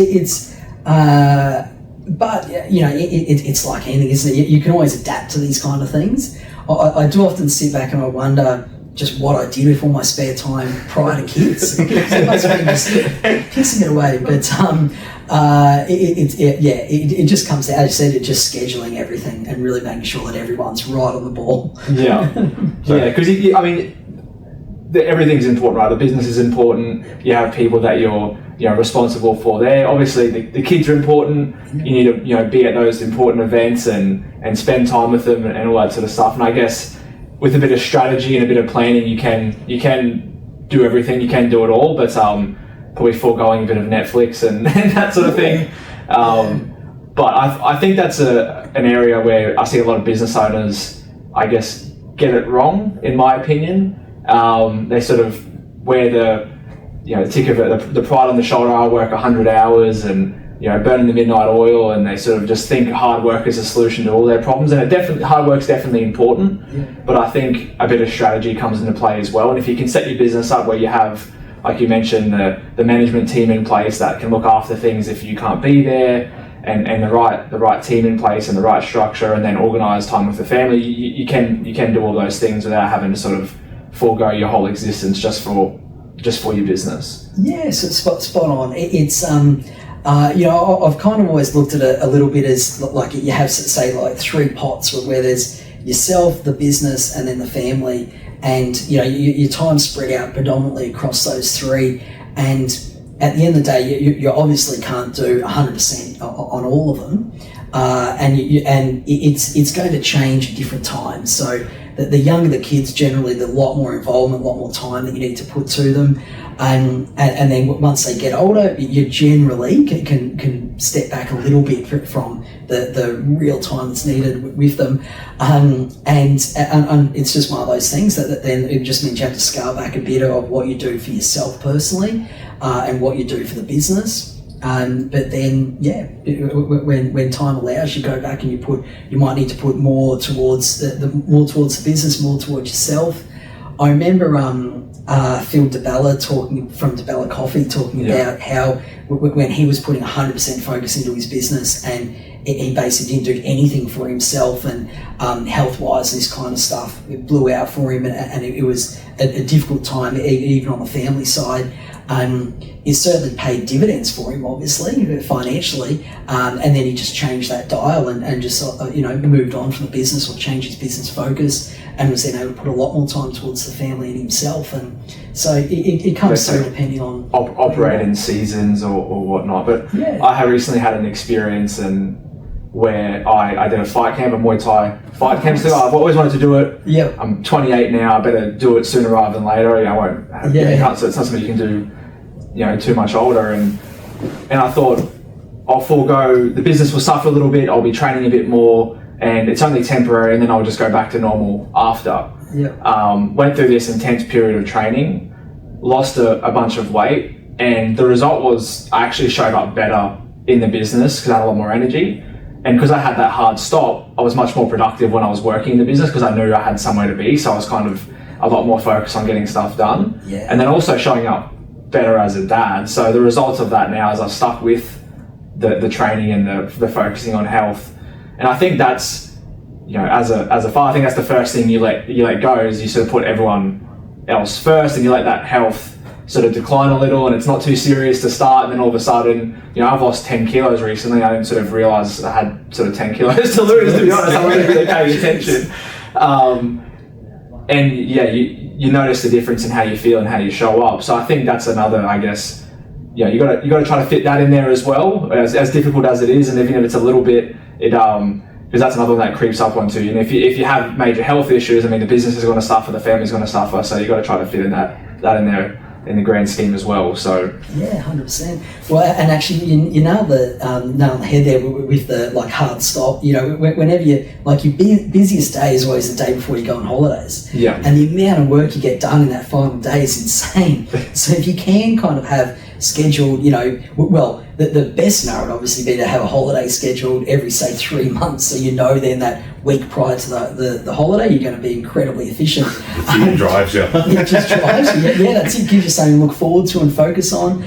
But it's like anything, isn't it? You can always adapt to these kind of things. I do often sit back and I wonder just what I did with all my spare time prior to kids. It must be just pissing it away. But it just comes down, as you said, it's just scheduling everything and really making sure that everyone's right on the ball. Because everything's important, right? The business is important. You have people that you're responsible for there. Obviously, the kids are important. You need to be at those important events and spend time with them and all that sort of stuff. And I guess with a bit of strategy and a bit of planning, you can do everything. You can do it all, but probably foregoing a bit of Netflix and that sort of thing. But I think that's an area where I see a lot of business owners, I guess, get it wrong, in my opinion. They sort of wear the tick of it, the pride on the shoulder. I work 100 hours and burning the midnight oil, and they sort of just think hard work is a solution to all their problems. And hard work's definitely important, but I think a bit of strategy comes into play as well. And if you can set your business up where you have, like you mentioned, the management team in place that can look after things if you can't be there, and the right team in place and the right structure, and then organise time with the family, you can do all those things without having to sort of forego your whole existence just for just for your business? Yeah, so spot on. It's I've kind of always looked at it a little bit as like you have, say, like 3 pots where there's yourself, the business, and then the family, and your time's spread out predominantly across those 3. And at the end of the day, you obviously can't do 100% on all of them, and it's going to change at different times. So the younger the kids, generally, the lot more involvement, a lot more time that you need to put to them. And then once they get older, you generally can step back a little bit from the real time that's needed with them. And it's just one of those things that then it just means you have to scale back a bit of what you do for yourself personally, and what you do for the business. But then, when time allows, you go back and you might need to put more towards the business, more towards yourself. I remember Phil DeBella from DeBella Coffee talking about how when he was putting 100% focus into his business, and he basically didn't do anything for himself, and health-wise and this kind of stuff, it blew out for him, and it was a difficult time, even on the family side. It certainly paid dividends for him, obviously, financially, and then he just changed that dial and just moved on from the business, or changed his business focus, and was then able to put a lot more time towards the family and himself. And so it comes through depending on operate in seasons or whatnot. But I have recently had an experience where I did a fight camp, a Muay Thai fight camp. So I've always wanted to do it. Yeah. I'm 28 now. I better do it sooner rather than later. I won't have so it's not something you can do too much older, and I thought I'll forego, the business will suffer a little bit, I'll be training a bit more, and it's only temporary, and then I'll just go back to normal after. Went through this intense period of training, lost a bunch of weight, and the result was I actually showed up better in the business because I had a lot more energy, and because I had that hard stop, I was much more productive when I was working in the business because I knew I had somewhere to be, so I was kind of a lot more focused on getting stuff done, and then also showing up better as a dad. So the result of that now is I've stuck with the training and the focusing on health, and I think that's as a father, I think that's the first thing you let go, is you sort of put everyone else first, and you let that health sort of decline a little, and it's not too serious to start, and then all of a sudden I've lost 10 kilos recently. I didn't sort of realize I had sort of 10 kilos to lose, to be honest. I wasn't really paying attention, and you notice the difference in how you feel and how you show up. So I think that's another, I guess, you got to try to fit that in there as well, as difficult as it is, and even if it's a little bit, because that's another one that creeps up onto you. And if you have major health issues, the business is going to suffer, the family's going to suffer. So you got to try to fit in that in there in the grand scheme as well. So 100%. Well, and actually, you nailed the nail on the head there with the hard stop. Whenever your busiest day is always the day before you go on holidays. Yeah. And the amount of work you get done in that final day is insane. So if you can kind of have scheduled, the best scenario would obviously be to have a holiday scheduled every, say, 3 months, so then that week prior to the holiday you're going to be incredibly efficient. It drives you. It just drives you. That's it. Gives you something to look forward to and focus on.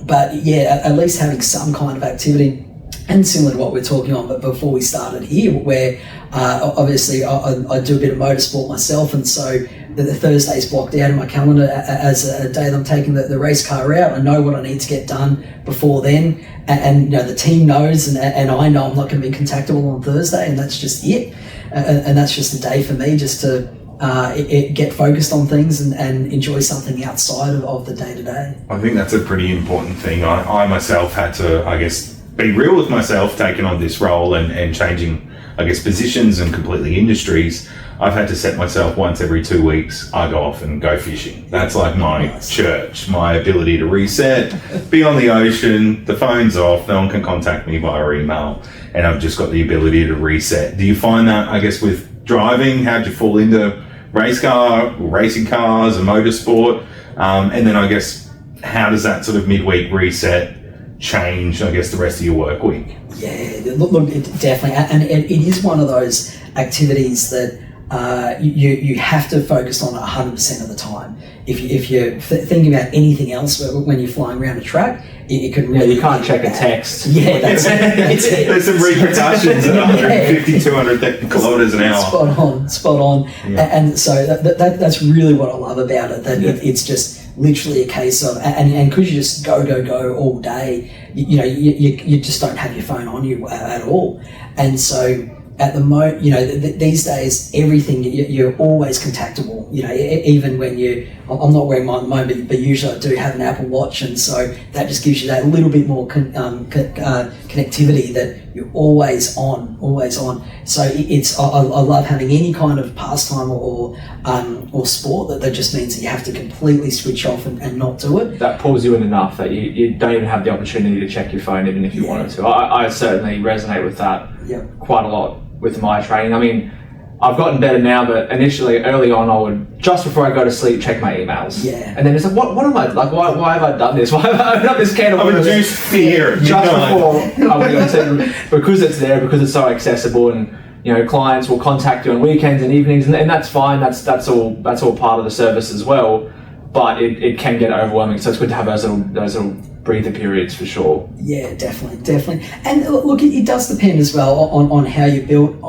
But at least having some kind of activity, and similar to what we're talking on, but before we started here, where obviously I do a bit of motorsport myself, and so the Thursday's blocked out in my calendar as a day that I'm taking the race car out. I know what I need to get done before then, and the team knows, and I know I'm not going to be contactable on Thursday, and that's just it. And that's just a day for me just to get focused on things and enjoy something outside of the day-to-day. I think that's a pretty important thing. I myself had to, I guess, be real with myself, taking on this role and changing, I guess, positions and completely industries. I've had to set myself once every 2 weeks, I go off and go fishing. That's like my church, my ability to reset, be on the ocean, the phone's off, no one can contact me via email, and I've just got the ability to reset. Do you find that, I guess, with driving? How'd you fall into racing cars and motorsport? And then I guess, how does that sort of midweek reset change, I guess, the rest of your work week? Yeah, look, it definitely, and it is one of those activities that you have to focus on 100% of the time. If you're thinking about anything else when you're flying around a track, it could really... you can't check a text. Yeah, that's it. There's some repercussions at 150, 200 kilometres an hour. Spot on. Yeah. And so that's really what I love about it, that it's just literally a case of, and because you just go all day, you just don't have your phone on you at all. And so at the moment, these days, everything, you're always contactable, even when I'm not wearing mine at the moment, but usually I do have an Apple Watch, and so that just gives you that little bit more connectivity that you're always on. So I love having any kind of pastime or sport that just means that you have to completely switch off and not do it. That pulls you in enough that you don't even have the opportunity to check your phone even if you wanted to. I certainly resonate with that quite a lot with my training. I mean, I've gotten better now, but initially, early on, I would, just before I go to sleep, check my emails. Yeah. And then it's like, what am I, like, why have I done this? Why have I opened up this can of worms? I've induced fear. Just before I would go to, because it's there, because it's so accessible, and, clients will contact you on weekends and evenings, and that's fine, that's all part of the service as well, but it can get overwhelming, so it's good to have those little breather periods for sure. Yeah, definitely. And look, it does depend as well on how you're built.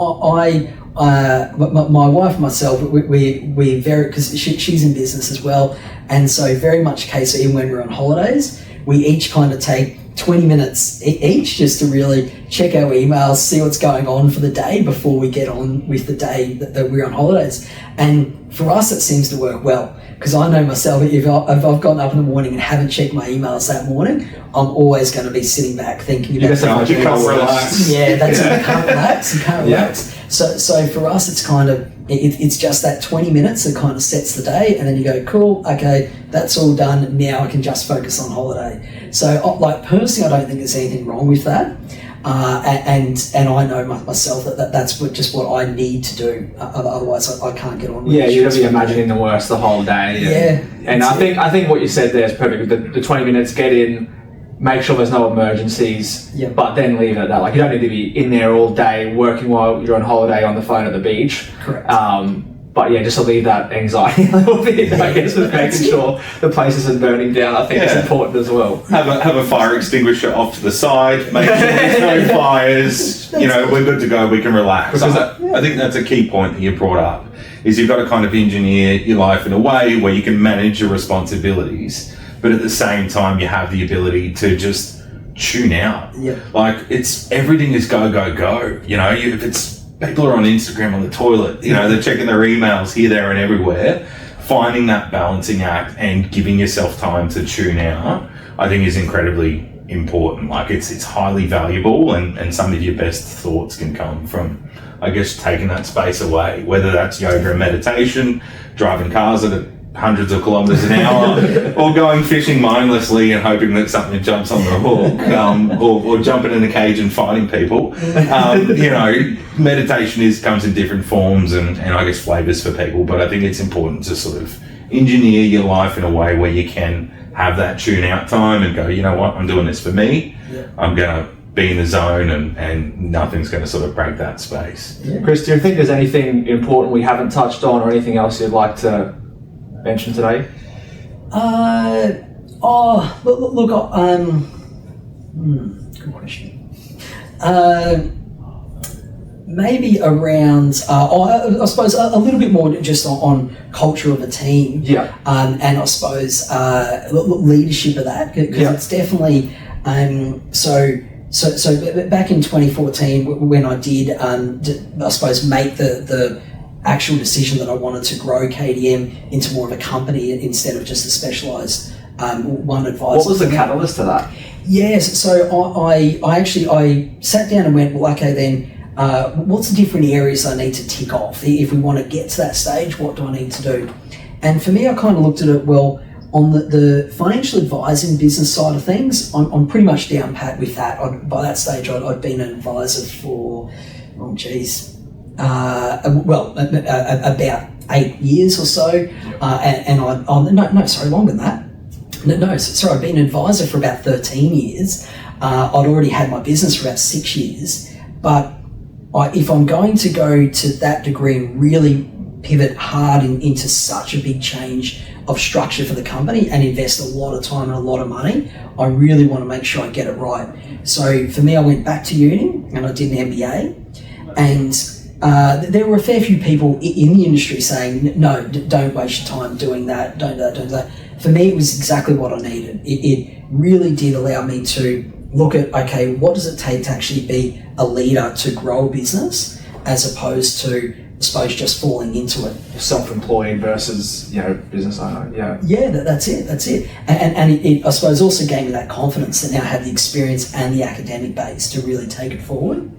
My wife and myself, we very, because she's in business as well, and so very much a case of even when we're on holidays, we each kind of take 20 minutes each just to really check our emails, see what's going on for the day before we get on with the day that we're on holidays. And for us, it seems to work well, because I know myself, if I've gotten up in the morning and haven't checked my emails that morning, I'm always going to be sitting back thinking about you can't relax. Yeah, that's it. You can't relax. So for us, it's kind of, it's just that 20 minutes that kind of sets the day, and then you go, cool, okay, that's all done. Now I can just focus on holiday. So personally, I don't think there's anything wrong with that. And I know myself that's what I need to do. Otherwise, I can't get on with it. Yeah, you're going to be imagining the worst the whole day. And I think what you said there is perfect. The 20 minutes, get in, make sure there's no emergencies, but then leave it at that. Like, you don't need to be in there all day working while you're on holiday on the phone at the beach. Correct. But yeah, just to leave that anxiety a little bit, I guess, with making sure the place isn't burning down, I think is important as well. Have a fire extinguisher off to the side, make sure there's no fires, we're good to go, we can relax. Because I think that's a key point that you brought up, is you've got to kind of engineer your life in a way where you can manage your responsibilities, but at the same time you have the ability to just tune out. Like, everything is go. If it's people are on Instagram on the toilet, they're checking their emails here, there and everywhere. Finding that balancing act and giving yourself time to tune out, I think, is incredibly important. Like, it's highly valuable, and some of your best thoughts can come from, I guess, taking that space away, whether that's yoga and meditation, driving cars at hundreds of kilometers an hour, or going fishing mindlessly and hoping that something jumps on the hook, or jumping in a cage and fighting people. Meditation comes in different forms and I guess flavors for people, but I think it's important to sort of engineer your life in a way where you can have that tune out time and go, you know what, I'm doing this for me. I'm going to be in the zone, and nothing's going to sort of break that space. Kris, do you think there's anything important we haven't touched on, or anything else you'd like to mention today? Good question. Maybe around, I suppose a little bit more just on culture of a team. And I suppose leadership of that, because it's definitely, so back in 2014, when I did, I suppose, make the actual decision that I wanted to grow KDM into more of a company instead of just a specialised one advisor. What was the catalyst to that? Yes, so I sat down and went, well, okay, then what's the different areas I need to tick off? If we want to get to that stage, what do I need to do? And for me, I kind of looked at it, well, on the financial advising business side of things, I'm pretty much down pat with that. By that stage, I'd been an advisor for, about 8 years or so, longer than that. I'd been an advisor for about 13 years. I'd already had my business for about 6 years, but if I'm going to go to that degree and really pivot hard into such a big change of structure for the company and invest a lot of time and a lot of money, I really want to make sure I get it right. So for me, I went back to uni and I did an MBA, and there were a fair few people in the industry saying, no, don't waste your time doing that, don't do that. For me, it was exactly what I needed. It really did allow me to look at, okay, what does it take to actually be a leader to grow a business, as opposed to, I suppose, just falling into it. Self-employed versus, business owner. Yeah, that's it. And it, I suppose, also gave me that confidence that now I had the experience and the academic base to really take it forward.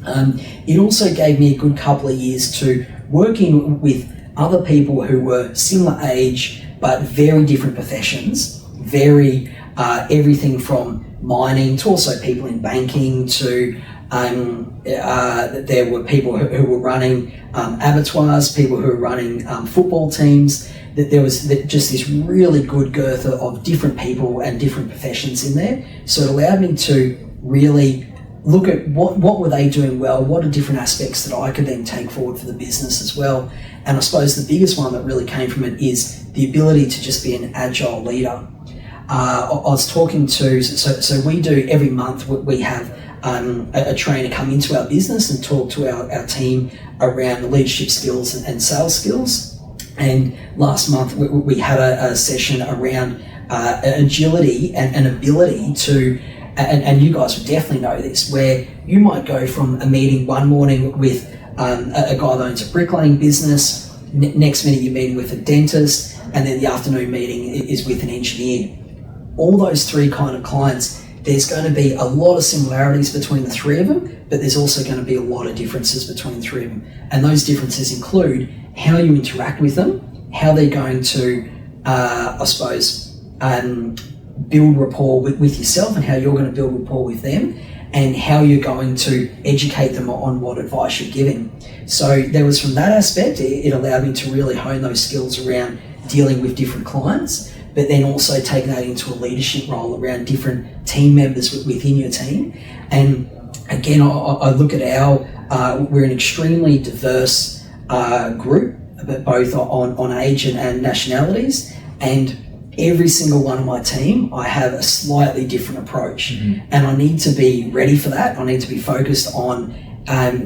It also gave me a good couple of years to working with other people who were similar age but very different professions, everything from mining to also people in banking to there were people who were running abattoirs, people who were running football teams. That there was just this really good girth of different people and different professions in there. So it allowed me to really look at what were they doing well, what are different aspects that I could then take forward for the business as well. And I suppose the biggest one that really came from it is the ability to just be an agile leader. I was talking to, so we do every month, we have a trainer come into our business and talk to our team around leadership skills and sales skills. And last month we had a session around agility and ability to, and you guys would definitely know this, where you might go from a meeting one morning with a guy that owns a bricklaying business, next minute you're meeting with a dentist, and then the afternoon meeting is with an engineer. All those three kind of clients, there's going to be a lot of similarities between the three of them, but there's also going to be a lot of differences between the three of them. And those differences include how you interact with them, how they're going to, build rapport with yourself and how you're going to build rapport with them, and how you're going to educate them on what advice you're giving. So there was, from that aspect, it allowed me to really hone those skills around dealing with different clients, but then also taking that into a leadership role around different team members within your team. And again, I look at we're an extremely diverse group, but both on age and nationalities, and every single one of my team, I have a slightly different approach. And I need to be ready for that. I need to be focused on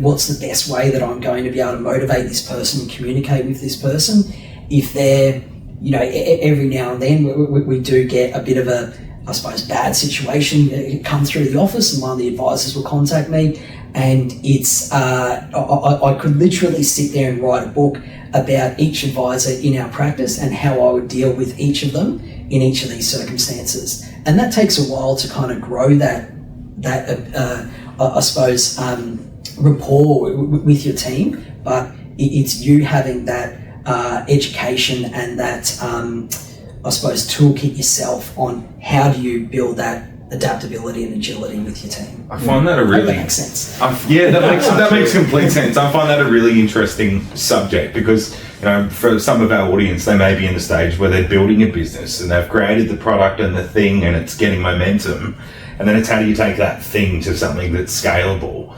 what's the best way that I'm going to be able to motivate this person and communicate with this person. If they're, every now and then we do get a bit of a, I suppose, bad situation come through the office, and one of the advisors will contact me, and it's, I could literally sit there and write a book about each advisor in our practice and how I would deal with each of them in each of these circumstances. And that takes a while to kind of grow that rapport with your team, but it's you having that education and that, toolkit yourself on how do you build that adaptability and agility with your team. I find that a really... That makes sense. That makes complete sense. I find that a really interesting subject because, for some of our audience, they may be in the stage where they're building a business and they've created the product and the thing and it's getting momentum. And then it's how do you take that thing to something that's scalable?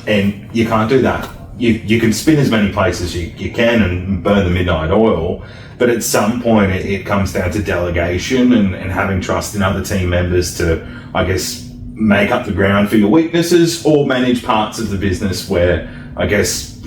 And you can't do that. You can spin as many places you can and burn the midnight oil, but at some point it comes down to delegation and having trust in other team members to, I guess, make up the ground for your weaknesses or manage parts of the business where, I guess,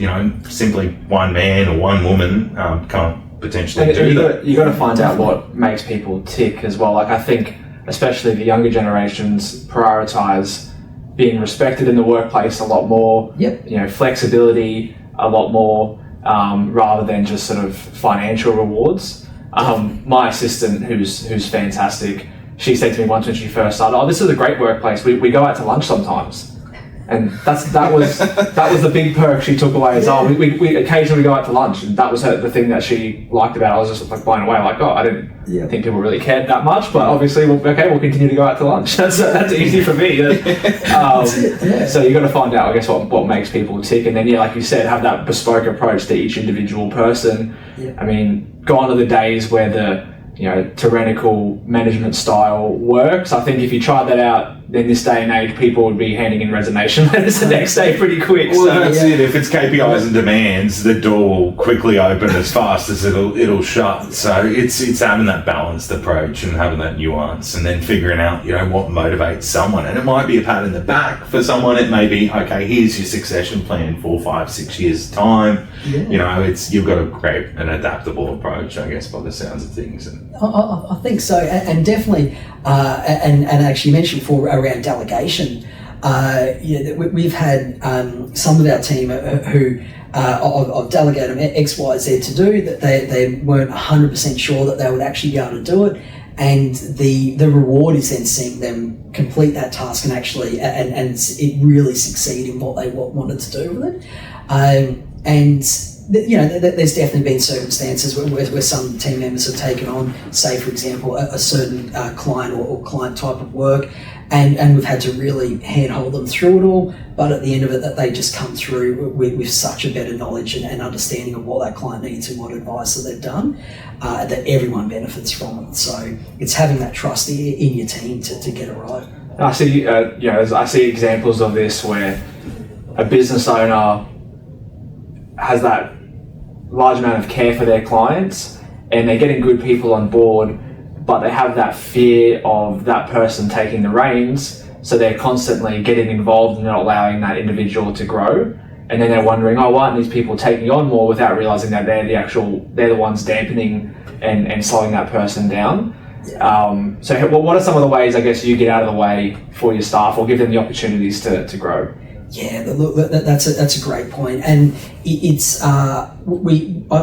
simply one man or one woman can't potentially do that. You got to find out what makes people tick as well. Like, I think especially the younger generations prioritize being respected in the workplace a lot more. Yep. Flexibility a lot more, rather than just sort of financial rewards. My assistant, who's fantastic, she said to me once when she first started, "Oh, this is a great workplace. We go out to lunch sometimes." And that was the big perk she took away. Is we occasionally go out to lunch, and that was the thing that she liked about it. I was just like blown away, like, oh, I didn't think people really cared that much, but obviously, we'll continue to go out to lunch. That's easy for me. So you got to find out, I guess, what makes people tick, and then like you said, have that bespoke approach to each individual person. I mean, gone are the days where the tyrannical management style works. I think if you tried that out in this day and age, people would be handing in resignation letters the next day pretty quick. Well, so that's it. If it's KPIs and demands, the door will quickly open as fast as it'll shut. So it's having that balanced approach and having that nuance, and then figuring out, what motivates someone. And it might be a pat in the back for someone. It may be, okay, here's your succession plan 4, 5, 6 years time. Yeah. You've got to create an adaptable approach, I guess, by the sounds of things. And I think so, and definitely, and actually you mentioned before around delegation. We've had some of our team who I've delegated them X, Y, Z to do that they weren't 100% sure that they would actually be able to do it, and the reward is then seeing them complete that task and actually and it really succeed in what they wanted to do with it. There's definitely been circumstances where some team members have taken on, say for example, a certain client or client type of work, and we've had to really handhold them through it all, but at the end of it, that they just come through with such a better knowledge and understanding of what that client needs and what advice that they've done, that everyone benefits from it. So it's having that trust in your team to get it right. I see, I see examples of this where a business owner has that large amount of care for their clients and they're getting good people on board, but they have that fear of that person taking the reins, so they're constantly getting involved and not allowing that individual to grow, and then they're wondering, why aren't these people taking on more, without realizing that they're the ones dampening and slowing that person down. So what are some of the ways, I guess, you get out of the way for your staff or give them the opportunities to grow? Yeah, look, that's a great point, and it's I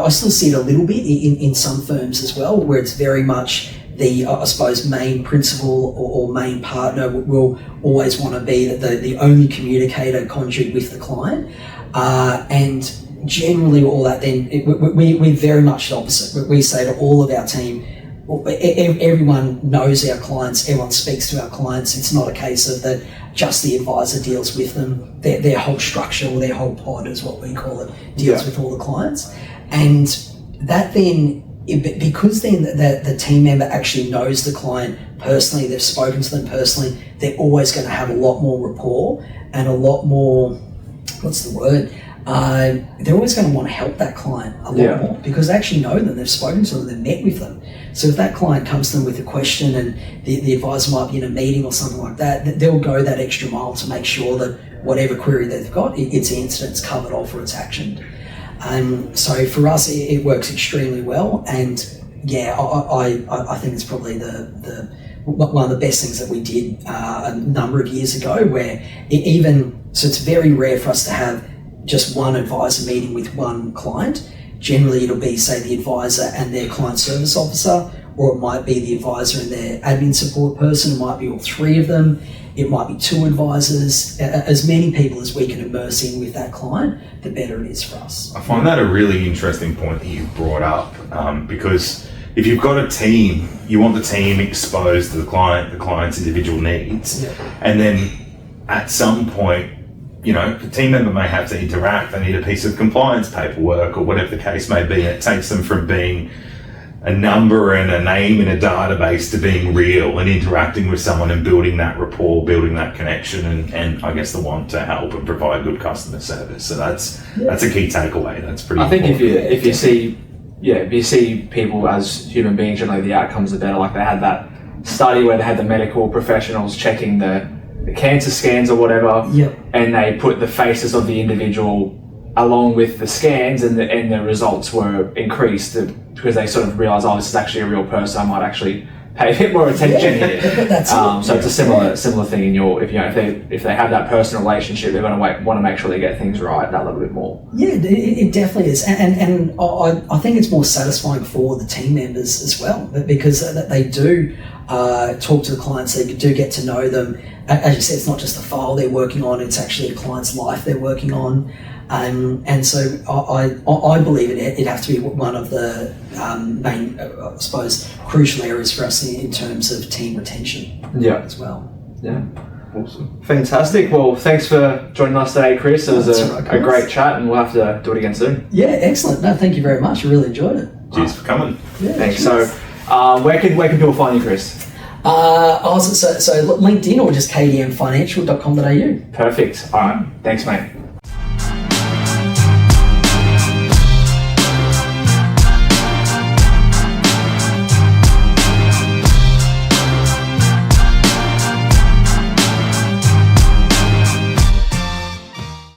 still see it a little bit in some firms as well, where it's very much the main principal or main partner will always want to be the only communicator, conduit with the client, and generally all that. Then we're very much the opposite. We say to all of our team, everyone knows our clients, everyone speaks to our clients. It's not a case of that just the advisor deals with them. Their whole structure, or their whole pod is what we call it, deals with all the clients. And that then, because then the team member actually knows the client personally, they've spoken to them personally, they're always going to have a lot more rapport and a lot more, they're always going to want to help that client a lot more, because they actually know them, they've spoken to them, they've met with them. So if that client comes to them with a question and the advisor might be in a meeting or something like that, they'll go that extra mile to make sure that whatever query they've got, it's answered, it's covered off, or it's actioned. So for us, it works extremely well, and I think it's probably one of the best things that we did a number of years ago, where so it's very rare for us to have just one advisor meeting with one client. Generally, it'll be, say, the advisor and their client service officer, or it might be the advisor and their admin support person. It might be all three of them. It might be two advisors. As many people as we can immerse in with that client, the better it is for us. I find that a really interesting point that you brought up, because if you've got a team, you want the team exposed to the client's individual needs, and then at some point, the team member may have to interact. They need a piece of compliance paperwork or whatever the case may be. And it takes them from being a number and a name in a database to being real and interacting with someone and building that rapport, building that connection, and I guess the want to help and provide good customer service. So that's a key takeaway. That's pretty important. I think if you see people as human beings, generally the outcomes are better. Like they had that study where they had the medical professionals checking the cancer scans or whatever, and they put the faces of the individual along with the scans, and the results were increased because they sort of realised, this is actually a real person. I might actually pay a bit more attention here. So it's a similar thing in if they have that personal relationship, they're going to want to make sure they get things right that little bit more. Yeah, it definitely is, and I think it's more satisfying for the team members as well, because they do talk to the clients, they do get to know them. As you said, it's not just a file they're working on; it's actually a client's life they're working on. And so I believe it'd have to be one of the main, crucial areas for us in terms of team retention as well. Yeah. Awesome. Fantastic. Well, thanks for joining us today, Kris. It was a great chat, and we'll have to do it again soon. Yeah, excellent. No, thank you very much. I really enjoyed it. Cheers for coming. Yeah, thanks. Cheers. So, where can people find you, Kris? So LinkedIn or just kdmfinancial.com.au. Perfect. All right. Thanks, mate.